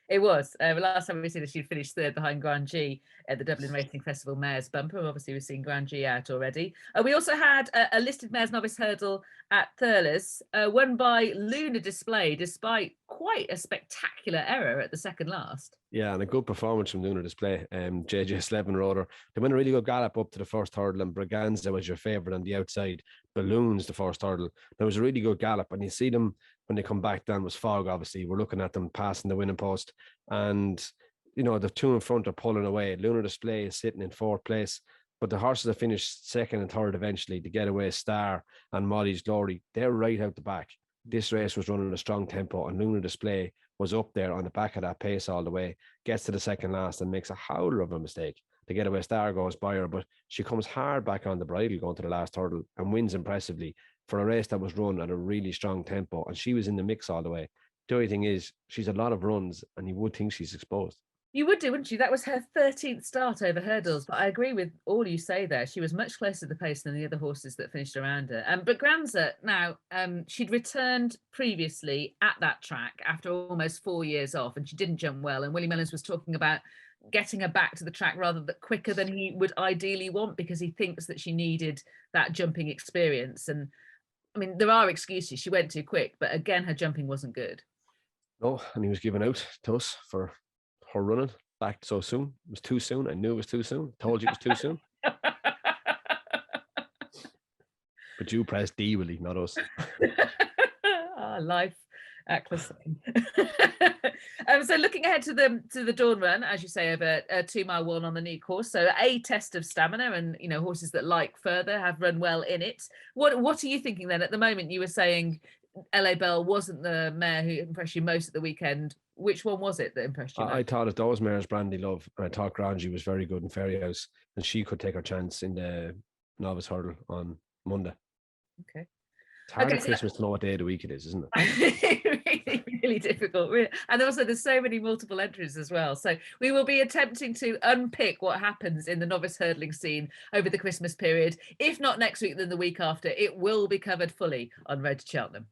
It was. Last time we seen her, she'd finished third behind Grand G at the Dublin Racing Festival Mares Bumper. Obviously, we've seen Grand G out already. We also had a listed Mares Novice Hurdle at Thurles, won by Luna Display, despite quite a spectacular error at the second last. Yeah, and a good performance from Luna Display. JJ Slevin rode her. They went a really good gallop up to the first hurdle, and Braganza was your favourite on the outside. Balloons the first hurdle. There was a really good gallop, and you see them when they come back down was fog, obviously. We're looking at them passing the winning post, and you know the two in front are pulling away. Luna Display is sitting in fourth place, but the horses that finished second and third eventually, the Getaway Star and Molly's Glory, they're right out the back. This race was running a strong tempo, and Luna Display was up there on the back of that pace all the way, gets to the second last and makes a howler of a mistake. The Getaway Star goes by her, but she comes hard back on the bridle going to the last hurdle and wins impressively for a race that was run at a really strong tempo, and she was in the mix all the way. The only thing is, she's a lot of runs, and you would think she's exposed. You would do, wouldn't you? That was her 13th start over hurdles, but I agree with all you say there. She was much closer to the pace than the other horses that finished around her. But Granza, now, she'd returned previously at that track after almost 4 years off, and she didn't jump well. And Willie Mullins was talking about getting her back to the track rather than quicker than he would ideally want, because he thinks that she needed that jumping experience. And I mean, there are excuses. She went too quick, but again, her jumping wasn't good. No, and he was given out to us for her running back so soon. It was too soon. I knew it was too soon. Told you it was too soon. But you pressed D, Willie, not us. Life Acclus. So looking ahead to the Dawn Run, as you say, over a 2 mile one on the new course. So a test of stamina, and you know, horses that like further have run well in it. What are you thinking then? At the moment, you were saying LA Bell wasn't the mare who impressed you most at the weekend. Which one was it that impressed you most? I thought of those mares, Brandy Love, and I thought Grangie was very good in Ferry House, and she could take her chance in the Novice Hurdle on Monday. Okay. It's hard at Christmas to know what day of the week it is, isn't it? really difficult. And also there's so many multiple entries as well. So we will be attempting to unpick what happens in the novice hurdling scene over the Christmas period. If not next week, then the week after. It will be covered fully on Road to Cheltenham.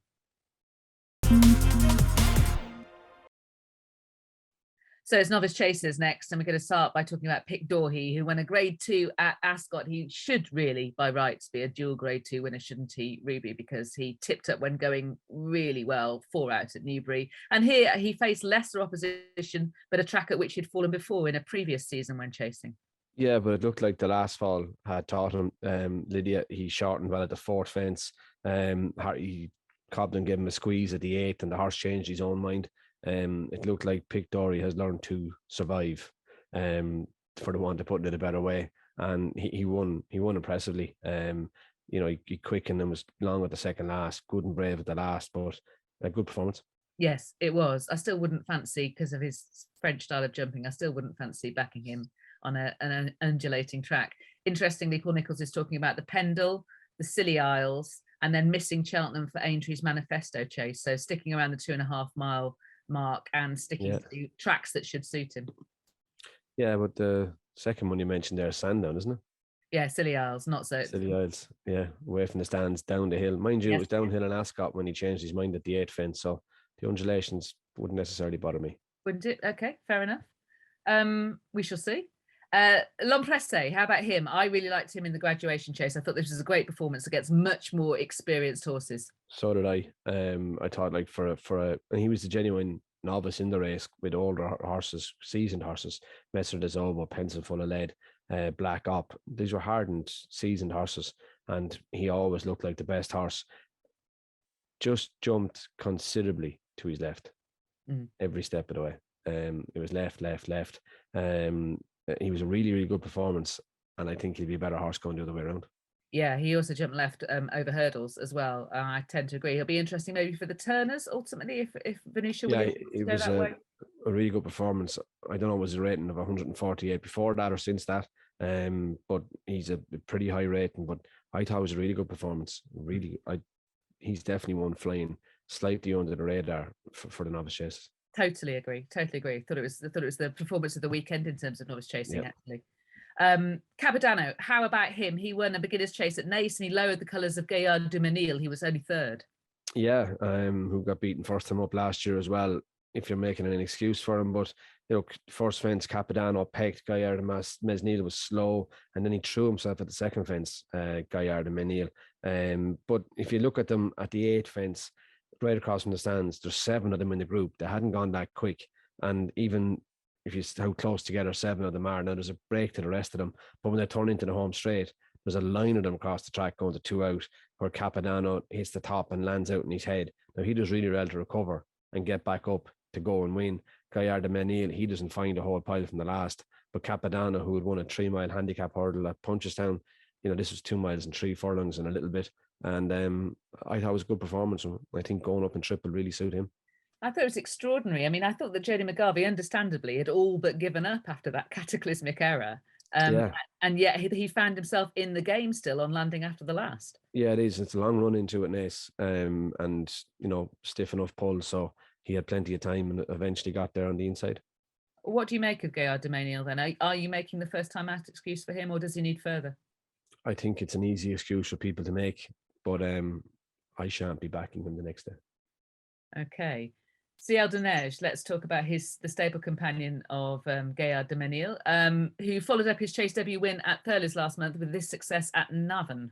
So it's Novice Chasers next, and we're going to start by talking about Pic D'Orhy, who won a Grade 2 at Ascot. He should really, by rights, be a dual Grade 2 winner, shouldn't he, Ruby? Because he tipped up when going really well, 4 out at Newbury. And here he faced lesser opposition, but a track at which he'd fallen before in a previous season when chasing. Yeah, but it looked like the last fall had taught him. Lydia, he shortened well at the 4th fence. Cobden gave him a squeeze at the 8th, and the horse changed his own mind. It looked like Pic D'Orhy has learned to survive, for the want of putting it a better way, and he won impressively. He quickened and was long at the second last, good and brave at the last, but a good performance. Yes, it was. I still wouldn't fancy, because of his French style of jumping, I still wouldn't fancy backing him on an undulating track. Interestingly, Paul Nicholls is talking about the Pendle, the Scilly Isles, and then missing Cheltenham for Aintry's Manifesto chase. So sticking around the 2.5 mile mark and sticking to tracks that should suit him. Yeah, but the second one you mentioned there is Sandown, isn't it? Yeah, Scilly Isles, not so. Scilly Isles, yeah, away from the stands, down the hill. Mind you, It was downhill in Ascot when he changed his mind at the 8th fence, so the undulations wouldn't necessarily bother me. Wouldn't it? Okay, fair enough. We shall see. L'Empresse, how about him? I really liked him in the graduation chase. I thought this was a great performance against much more experienced horses. So did I. I thought, like, and he was a genuine novice in the race with older horses, seasoned horses. Messer des Obo, Pencil Full of Lead, Black Op. These were hardened, seasoned horses, and he always looked like the best horse. just jumped considerably to his left every step of the way. It was left. He was a really, really good performance, and I think he'd be a better horse going the other way around. Yeah, he also jumped left over hurdles as well. I tend to agree. He'll be interesting maybe for the Turners ultimately if Venetia will it go was that way. a really good performance. I don't know, was a rating of 148 before that or since that. But he's a pretty high rating. But I thought it was a really good performance. He's definitely one flying slightly under the radar for the novice chase. Totally agree. Thought it was the performance of the weekend in terms of novice chasing, actually. Capodanno, how about him? He won a beginner's chase at Naas and he lowered the colours of Gaillard du Mesnil. He was only third. Yeah, who got beaten first time up last year as well, if you're making an excuse for him. But, first fence, Capodanno pegged Gaillard du Mesnil, was slow, and then he threw himself at the second fence, Gaillard du Mesnil. But if you look at them at the 8th fence, right across from the stands, there's 7 of them in the group. They hadn't gone that quick. And even if you how close together 7 of them are, now there's a break to the rest of them. But when they turn into the home straight, there's a line of them across the track going to 2 out, where Capodanno hits the top and lands out in his head. Now he does really well to recover and get back up to go and win. Gaillard du Mesnil, he doesn't find a whole pile from the last. But Capodanno, who had won a 3-mile handicap hurdle at Punchestown, this was 2 miles and 3 furlongs and a little bit. And I thought it was a good performance. I think going up in triple really suit him. I thought it was extraordinary. I mean, I thought that Jody McGarvey, understandably, had all but given up after that cataclysmic error. And yet he found himself in the game still on landing after the last. Yeah, it is. It's a long run into it, Naas. And, stiff enough pull. So he had plenty of time and eventually got there on the inside. What do you make of Gaillard du Mesnil then? Are you making the first time out excuse for him, or does he need further? I think it's an easy excuse for people to make, but I shan't be backing him the next day. Okay. Ciel de Neige, let's talk about the stable companion of Gaillard du Mesnil, who followed up his chase debut win at Thurles last month with this success at Navan.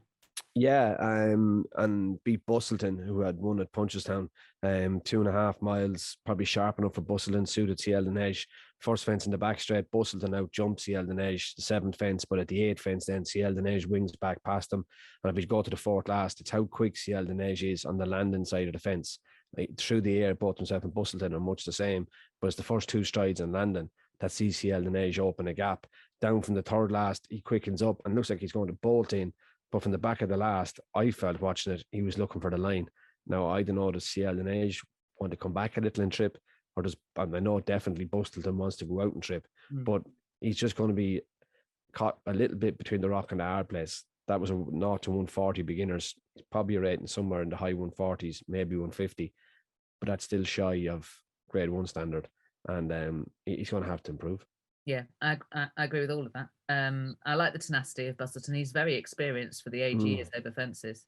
Yeah, and beat Busselton, who had won at Punchestown, 2.5 miles, probably sharp enough for Busselton, suited Ciel de Neige. First fence in the back straight, Busselton out jumps Ciel de Neige, the 7th fence, but at the 8th fence then Ciel de Neige wings back past him. And if you go to the 4th last, it's how quick Ciel de Neige is on the landing side of the fence. Through the air, both himself and Busselton are much the same, but it's the first 2 strides on landing that sees Ciel de Neige open a gap. Down from the 3rd last, he quickens up and looks like he's going to bolt in. But from the back of the last, I felt watching it, he was looking for the line. Now, I don't know, does Ciel de Neige want to come back a little and trip? Or I know definitely Busselton wants to go out and trip. But he's just going to be caught a little bit between the rock and the hard place. That was a 0 to 140 beginners. It's probably a rating somewhere in the high 140s, maybe 150. But that's still shy of grade 1 standard. And he's going to have to improve. Yeah, I agree with all of that. I like the tenacity of Busselton. He's very experienced for the age he is over fences.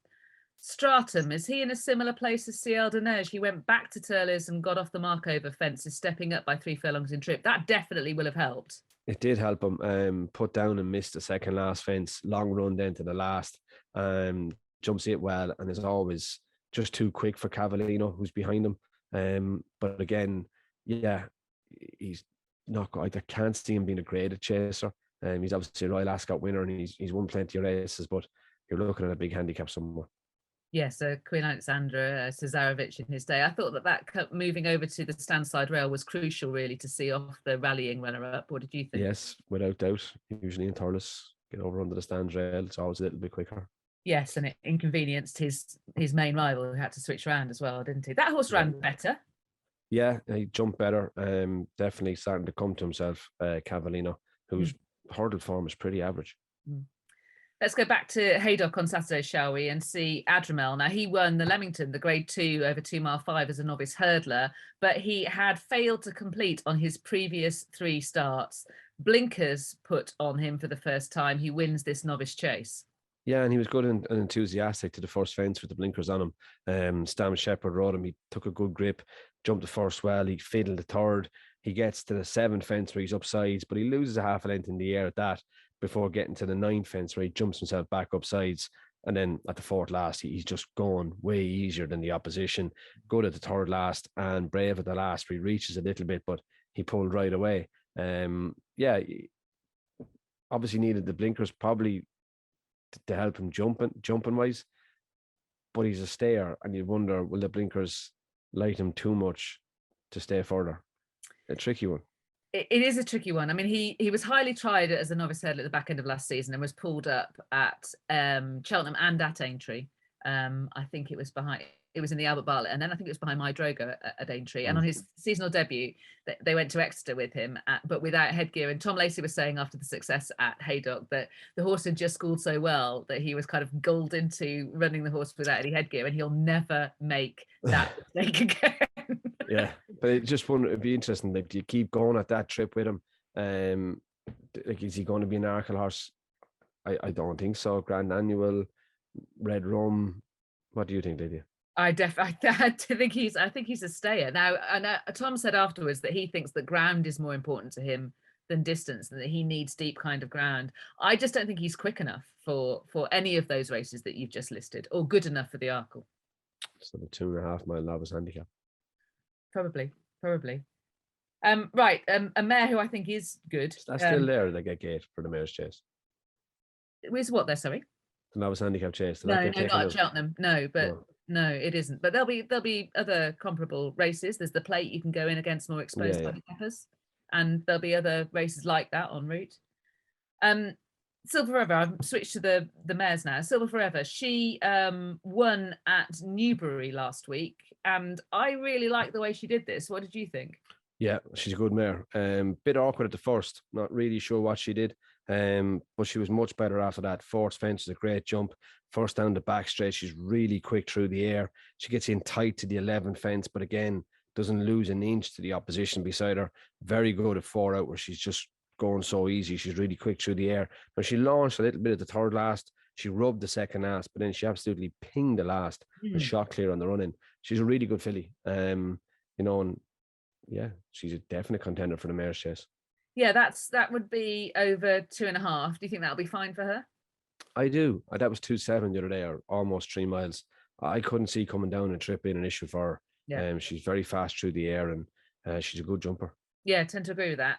Stratum, is he in a similar place as Ciel de Neige? He went back to Thurles and got off the mark over fences, stepping up by 3 furlongs in trip. That definitely will have helped. It did help him. Put down and missed the second last fence. Long run then to the last. Jumps it well and is always just too quick for Cavallino, who's behind him. But again, yeah, he's not good. I can't see him being a graded chaser. He's obviously a Royal Ascot winner and he's won plenty of races, but you're looking at a big handicap somewhere. Yes, Queen Alexandra Cesarovic in his day. I thought that moving over to the stand side rail was crucial, really, to see off the rallying runner-up. What did you think? Yes, without doubt. Usually in Thurles, get over under the stand rail, it's always a little bit quicker. Yes, and it inconvenienced his main rival, who had to switch around as well, didn't he? That horse ran better. Yeah, he jumped better. Definitely starting to come to himself, Cavallino, whose hurdle form is pretty average. Let's go back to Haydock on Saturday, shall we, and see Adramel. Now, he won the Leamington, the grade 2 over 2 mile 5 as a novice hurdler, but he had failed to complete on his previous 3 starts. Blinkers put on him for the first time. He wins this novice chase. Yeah, and he was good and enthusiastic to the first fence with the blinkers on him. Stam Shepherd rode him. He took a good grip, jumped the first well. He fiddled the 3rd. He gets to the 7th fence where he's upsides, but he loses a half a length in the air at that before getting to the 9th fence where he jumps himself back upsides. And then at the 4th last, he's just going way easier than the opposition. Good at the 3rd last and brave at the last where he reaches a little bit, but he pulled right away. Yeah, obviously needed the blinkers probably to help him jumping wise, but he's a stayer, and you wonder, will the blinkers light him too much to stay further? A tricky one. It is a tricky one. I mean, he was highly tried as a novice hurdler at the back end of last season and was pulled up at Cheltenham and at Aintree. I think it was in the Albert Bartlett, and then I think it was behind My Drogo at Aintree. And on his seasonal debut, they went to Exeter with him, but without headgear. And Tom Lacey was saying after the success at Haydock that the horse had just schooled so well that he was kind of gulled into running the horse without any headgear, and he'll never make that mistake again. Yeah, but it'd be interesting. Like, do you keep going at that trip with him? Like, is he going to be an Arkle horse? I don't think so. Grand Annual, Red Rum. What do you think, Lydia? I think he's a stayer. Now, Tom said afterwards that he thinks that ground is more important to him than distance, and that he needs deep kind of ground. I just don't think he's quick enough for any of those races that you've just listed, or good enough for the Arkle. So the 2.5 mile novice handicap. Probably. Right, a mare who I think is good. That's still there. They get gate for the mare's chase. With what there? Sorry. The novice handicap chase. No, not at Cheltenham. No, but no, it isn't. But there'll be other comparable races. There's the Plate you can go in against more exposed handicappers, and there'll be other races like that en route. Silver Forever. I've switched to the mares now. Silver Forever. She won at Newbury last week, and I really like the way she did this. What did you think? Yeah, she's a good mare. Bit awkward at the first. Not really sure what she did. But she was much better after that. Fourth fence was a great jump. First down the back straight, she's really quick through the air. She gets in tight to the 11th fence, but again, doesn't lose an inch to the opposition beside her. Very good at 4 out, where she's just going so easy. She's really quick through the air. Now, she launched a little bit at the third last. She rubbed the second last, but then she absolutely pinged the last and shot clear on the run in. She's a really good filly. And yeah, she's a definite contender for the mare's chase. Yeah, that would be over 2.5. Do you think that'll be fine for her? I do. That was 2.7 the other day, or almost 3 miles. I couldn't see coming down and trip being an issue for her. Yeah. She's very fast through the air, and she's a good jumper. Yeah, I tend to agree with that.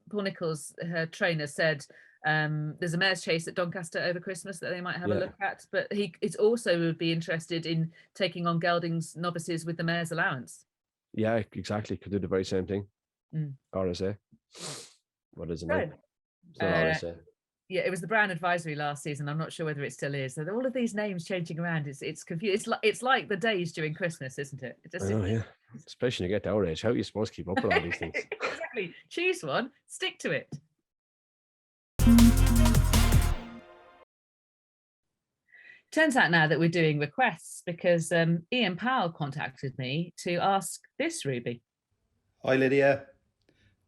Paul Nichols, her trainer, said there's a mare's chase at Doncaster over Christmas that they might have a look at, but it also would be interested in taking on Gelding's novices with the mare's allowance. Yeah, exactly. Could do the very same thing. RSA. What is it now? It's not RSA. Yeah, it was the Brown Advisory last season. I'm not sure whether it still is. So all of these names changing around. It's confused. It's like the days during Christmas, isn't it? Yeah. Especially when you get to our age. How are you supposed to keep up with all these things? Exactly. Choose one, stick to it. Turns out now that we're doing requests because Ian Powell contacted me to ask this, Ruby. Hi, Lydia.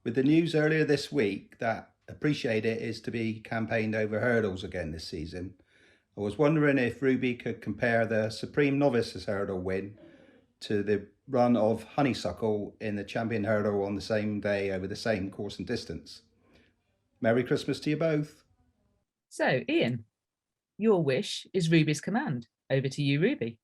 With the news earlier this week that Appreciate It is to be campaigned over hurdles again this season, I was wondering if Ruby could compare the Supreme Novices Hurdle win to the run of Honeysuckle in the Champion Hurdle on the same day over the same course and distance. Merry Christmas to you both. So, Ian, your wish is Ruby's command. Over to you, Ruby.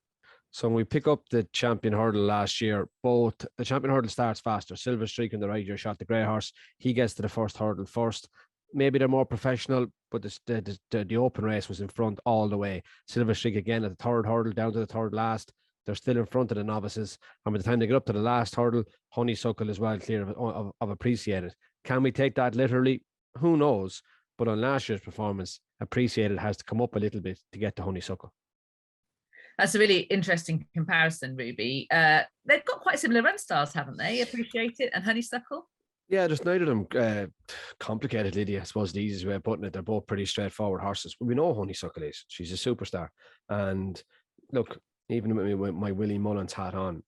So when we pick up the Champion Hurdle last year, both the Champion Hurdle starts faster. Silver Streak on the right, your shot, the grey horse, he gets to the first hurdle first. Maybe they're more professional, but the open race was in front all the way. Silver Streak again at the third hurdle, down to the third last. They're still in front of the novices. And by the time they get up to the last hurdle, Honeysuckle is well clear of Appreciated. Can we take that literally? Who knows? But on last year's performance, Appreciated has to come up a little bit to get to Honeysuckle. That's a really interesting comparison, Ruby. They've got quite similar run styles, haven't they? Appreciate It and Honeysuckle. Yeah, there's neither of them complicated, Lydia. I suppose the easiest way of putting it. They're both pretty straightforward horses. We know Honeysuckle is. She's a superstar. And look, even with my Willie Mullins hat on,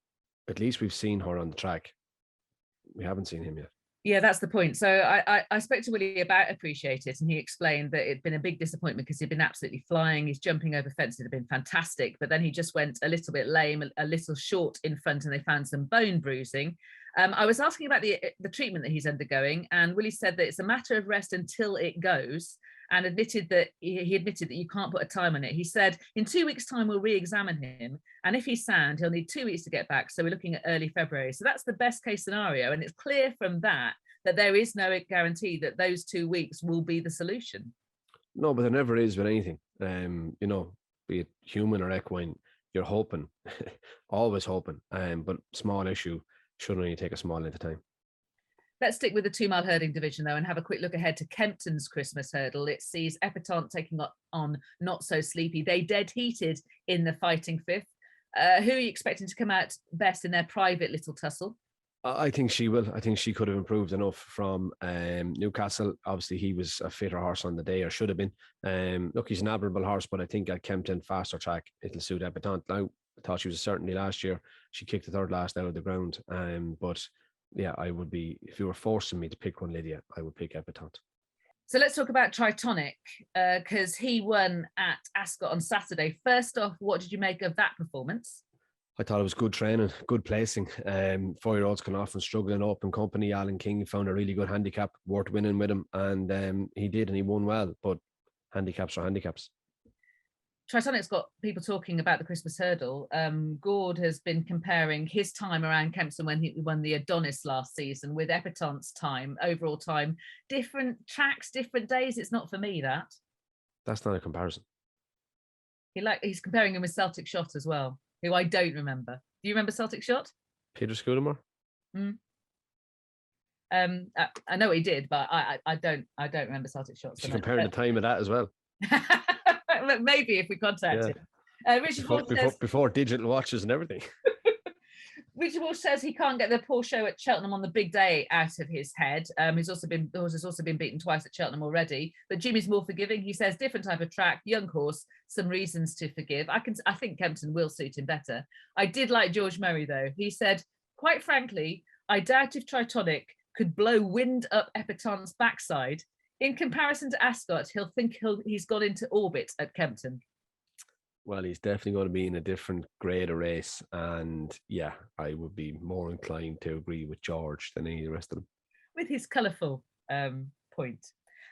at least we've seen her on the track. We haven't seen him yet. Yeah, that's the point. So I spoke to Willie about Appreciate It, and he explained that it'd been a big disappointment because he'd been absolutely flying. His jumping over fences had been fantastic, but then he just went a little bit lame, a little short in front, and they found some bone bruising. I was asking about the treatment that he's undergoing, and Willie said that it's a matter of rest until it goes, and admitted that he admitted that you can't put a time on it. He said, in 2 weeks' time, we'll re-examine him, and if he's sound, he'll need 2 weeks to get back. So we're looking at early February. So that's the best case scenario, and it's clear from that there is no guarantee that those 2 weeks will be the solution. No, but there never is with anything. Be it human or equine. you're hoping, always hoping. But small issue should only take a small length of time. Let's stick with the 2 mile hurdling division, though, and have a quick look ahead to Kempton's Christmas hurdle. It sees Epatante taking on Not So Sleepy. They dead heated in the fighting fifth. Who are you expecting to come out best in their private little tussle? I think she will. I think she could have improved enough from Newcastle. Obviously, he was a fitter horse on the day, or should have been. Look, he's an admirable horse, but I think at Kempton, faster track, it'll suit Epatante. Now, I thought she was certainly last year. She kicked the third last out of the ground. But yeah, I would be, if you were forcing me to pick one, Lydia, I would pick Epatante. So let's talk about Tritonic, because he won at Ascot on Saturday. First off, what did you make of that performance? I thought it was good training, good placing. 4-year-olds can often struggle in open company. Alan King found a really good handicap, worth winning with him, and he did, and he won well. But handicaps are handicaps. Tritonic's got people talking about the Christmas hurdle. Gord has been comparing his time around Kempton when he won the Adonis last season with Epatante's time, overall time. Different tracks, different days. It's not for me, that. That's not a comparison. He's comparing him with Celtic Shot as well, who I don't remember. Do you remember Celtic Shot? Peter Scudamore? I know he did, but I don't remember Celtic Shot. So comparing the time of that as well. Maybe if we contact him. Richard Walsh says, before digital watches and everything. Richard Walsh says he can't get the poor show at Cheltenham on the big day out of his head. The horse has also been beaten twice at Cheltenham already, but Jimmy's more forgiving. He says different type of track, young horse, some reasons to forgive. I think Kempton will suit him better. I did like George Murray though. He said, quite frankly, I doubt if Tritonic could blow wind up Epatante's backside. In comparison to Ascot, he'll think he's got into orbit at Kempton. Well, he's definitely going to be in a different grade of race. And yeah, I would be more inclined to agree with George than any of the rest of them. With his colourful point.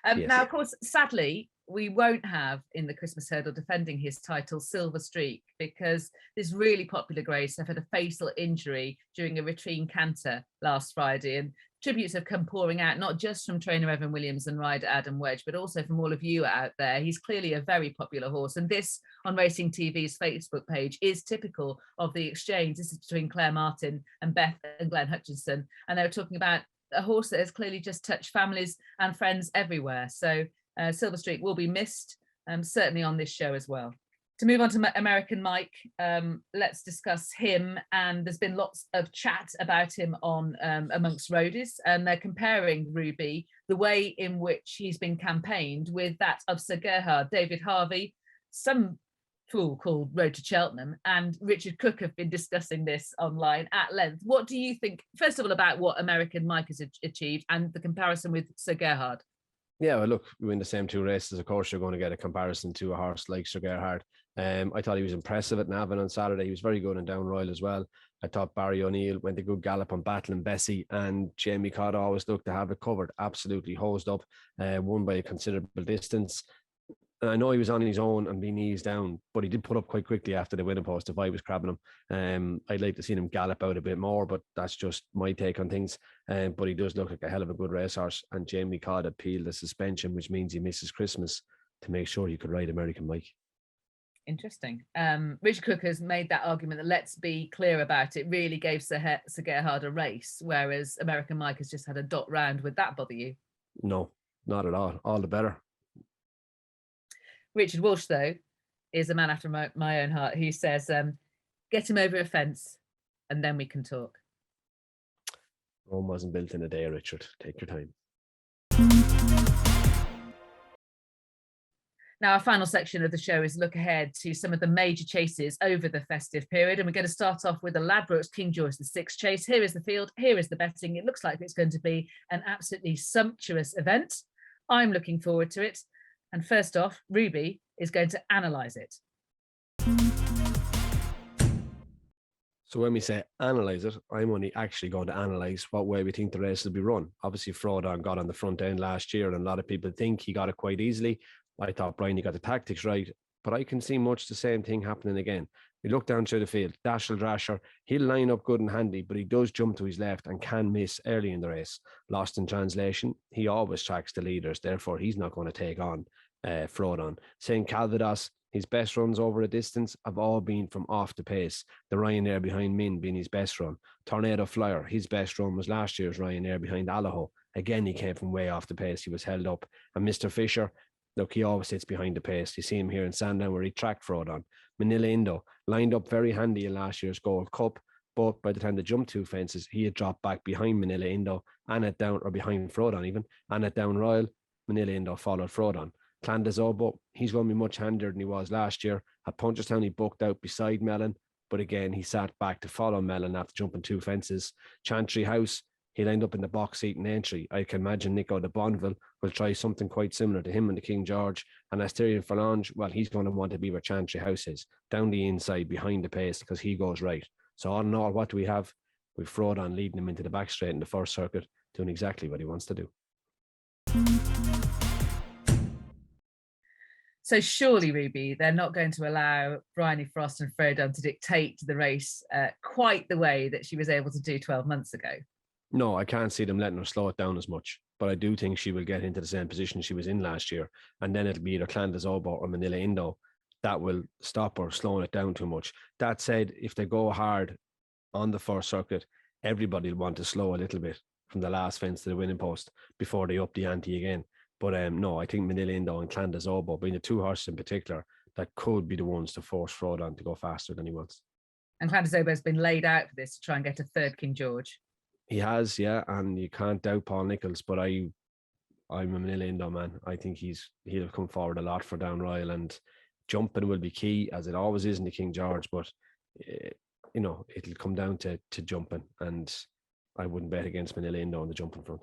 Yes. Now, of course, sadly, we won't have in the Christmas hurdle defending his title Silver Streak, because this really popular grade suffered a fatal injury during a Retrine canter last Friday, and tributes have come pouring out, not just from trainer Evan Williams and rider Adam Wedge, but also from all of you out there. He's clearly a very popular horse, and this on Racing TV's Facebook page is typical of the exchange. This is between Claire Martin and Beth and Glenn Hutchinson, and they were talking about a horse that has clearly just touched families and friends everywhere. So Silver Streak will be missed, certainly on this show as well. To move on to American Mike, let's discuss him. And there's been lots of chat about him on amongst roadies, and they're comparing Ruby, the way in which he's been campaigned, with that of Sir Gerhard, David Harvey, some fool called Road to Cheltenham, and Richard Cook have been discussing this online at length. What do you think, first of all, about what American Mike has achieved and the comparison with Sir Gerhard? Yeah, well, look, we win the same 2 races. Of course, you're going to get a comparison to a horse like Sir Gerhard. I thought he was impressive at Navan on Saturday. He was very good in Down Royal as well. I thought Barry O'Neill went a good gallop on Battle and Bessie, and Jamie Codd always looked to have it covered, absolutely hosed up, won by a considerable distance. And I know he was on his own and being eased down, but he did put up quite quickly after the winning post if I was crabbing him. I'd like to see him gallop out a bit more, but that's just my take on things. But he does look like a hell of a good racehorse, and Jamie Codd appealed the suspension, which means he misses Christmas, to make sure he could ride American Mike. Interesting. Richard Cook has made that argument that, let's be clear about it, really gave Sir Gerhard a race, whereas American Mike has just had a dot round. Would that bother you? No, not at all. All the better. Richard Walsh, though, is a man after my own heart. He says, get him over a fence and then we can talk. Rome wasn't built in a day, Richard. Take your time. Now, our final section of the show is look ahead to some of the major chases over the festive period. And we're going to start off with the Ladbrokes King George VI chase. Here is the field. Here is the betting. It looks like it's going to be an absolutely sumptuous event. I'm looking forward to it. And first off, Ruby is going to analyse it. So when we say analyse it, I'm only actually going to analyse what way we think the race will be run. Obviously, Frodon got on the front end last year, and a lot of people think he got it quite easily. I thought Bryony got the tactics right, but I can see much the same thing happening again. We look down through the field. Dashel Drasher, he'll line up good and handy, but he does jump to his left and can miss early in the race. Lost in translation, he always tracks the leaders, therefore he's not going to take on Frodon. St. Calvados, His best runs over a distance have all been from off the pace. The Ryanair behind Min being his best run. Tornado Flyer, his best run was last year's Ryanair behind Allaho. Again, he came from way off the pace. He was held up. And Mr. Fisher, look, he always sits behind the pace. You see him here in Sandown where he tracked Frodon. Manila Indo lined up very handy in last year's Gold Cup, but by the time they jumped 2 fences, he had dropped back behind Manila Indo and it down, or behind Frodon even, and it down Royal. Manila Indo followed Frodon. Clandazobo, he's going to be much handier than he was last year. At Punchestown, he booked out beside Mellon, but again, he sat back to follow Mellon after jumping 2 fences. Chantry House, he lined up in the box seat in entry. I can imagine Nico de Bonneville will try something quite similar to him and the King George. And Asterion Falange, well, he's going to want to be where Chantry House is, down the inside behind the pace because he goes right. So all in all, what do we have? We've Frodon leading him into the back straight in the first circuit, doing exactly what he wants to do. So surely, Ruby, they're not going to allow Bryony Frost and Frodon to dictate the race quite the way that she was able to do 12 months ago. No, I can't see them letting her slow it down as much. But I do think she will get into the same position she was in last year. And then it'll be either Clandazobo or Manila Indo that will stop her slowing it down too much. That said, if they go hard on the first circuit, everybody will want to slow a little bit from the last fence to the winning post before they up the ante again. But no, I think Manila Indo and Clandazobo, being the 2 horses in particular, that could be the ones to force Frodon to go faster than he wants. And Clandazobo has been laid out for this to try and get a third King George. He has, yeah, and you can't doubt Paul Nicholls, but I'm a Manila Indo man. I think he'll have come forward a lot for Down Royal, and jumping will be key, as it always is in the King George, but it'll come down to jumping, and I wouldn't bet against Manila Indo on the jumping front.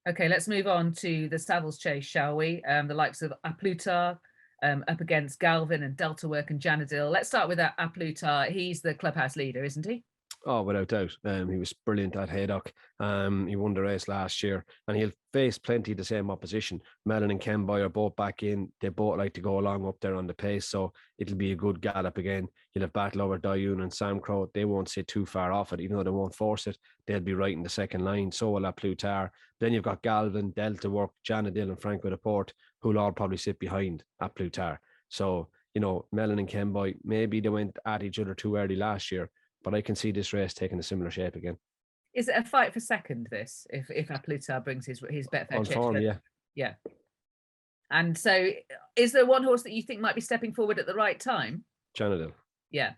Okay, let's move on to the Savills Chase, shall we? The likes of Aplutar up against Galvin and Delta Work and Janadil. Let's start with Aplutar. He's the clubhouse leader, isn't he? Oh, without doubt. He was brilliant at Haydock. He won the race last year, and he'll face plenty of the same opposition. Mellon and Kenboy are both back in. They both like to go along up there on the pace, so it'll be a good gallop again. You'll have battle over Dayun and Sam Crow. They won't sit too far off it, even though they won't force it. They'll be right in the second line. So will Aplutar. Then you've got Galvin, Delta Work, Janadil and Franco de Port, who'll all probably sit behind Aplutar. So, Mellon and Kenboy, maybe they went at each other too early last year, but I can see this race taking a similar shape again. Is it a fight for second, this, if Aplutar brings his Betfair on chips? form, yeah. Yeah. And so is there one horse that you think might be stepping forward at the right time? Janadil. Yeah.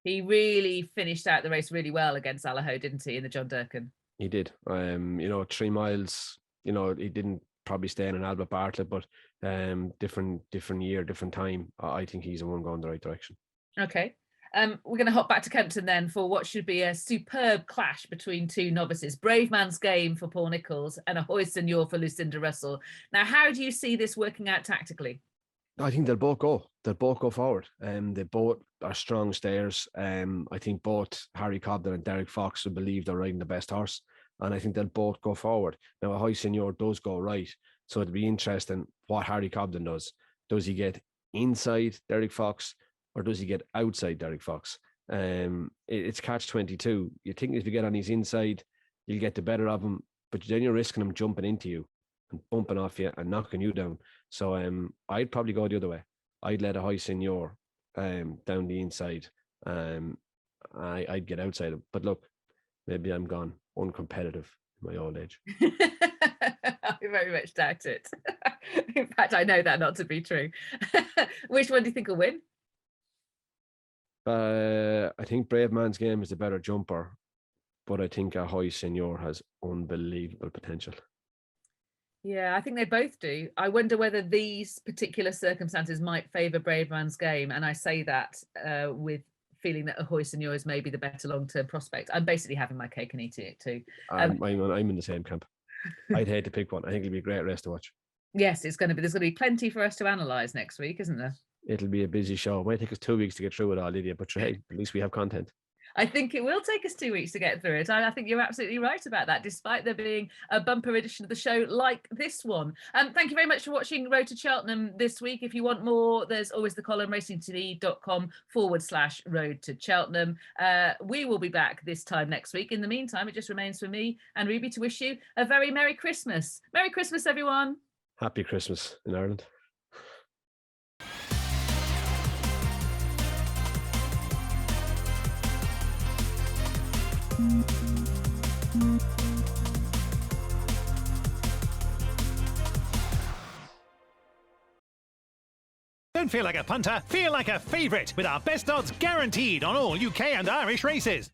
He really finished out the race really well against Allaho, didn't he, in the John Durkan? He did. 3 miles, he didn't probably stay in an Albert Bartlett, but different year, different time. I think he's the one going the right direction. Okay. We're going to hop back to Kempton then for what should be a superb clash between 2 novices. Brave Man's Game for Paul Nicholls and a Hoist and Yaw for Lucinda Russell. Now, how do you see this working out tactically? I think they'll both go. They'll both go forward. They both are strong stayers. I think both Harry Cobden and Derek Fox will believe they're riding the best horse. And I think they'll both go forward. Now, a Hoist and Yaw does go right. So it'll be interesting what Harry Cobden does. Does he get inside Derek Fox, or does he get outside Derek Fox? It's catch-22. You think if you get on his inside, you'll get the better of him, but then you're risking him jumping into you and bumping off you and knocking you down. So I'd probably go the other way. I'd let a high senior down the inside. I'd get outside him. But look, maybe I'm gone uncompetitive in my old age. I very much doubt it. In fact, I know that not to be true. Which one do you think will win? I think Brave Man's Game is the better jumper, but I think a High Senior has unbelievable potential. Yeah, I think they both do. I wonder whether these particular circumstances might favour Brave Man's Game, and I say that with feeling that a High Senior is maybe the better long-term prospect. I'm basically having my cake and eating it too. I'm in the same camp. I'd hate to pick one. I think it'll be a great race to watch. Yes, there's going to be plenty for us to analyse next week, isn't there? It'll be a busy show. It might take us 2 weeks to get through it all, Lydia, but hey, at least we have content. I think it will take us 2 weeks to get through it. I think you're absolutely right about that, despite there being a bumper edition of the show like this one. Thank you very much for watching Road to Cheltenham this week. If you want more, there's always the column racingtv.com/Road to Cheltenham. We will be back this time next week. In the meantime, it just remains for me and Ruby to wish you a very Merry Christmas. Merry Christmas, everyone. Happy Christmas in Ireland. Don't feel like a punter, feel like a favourite with our best odds guaranteed on all UK and Irish races.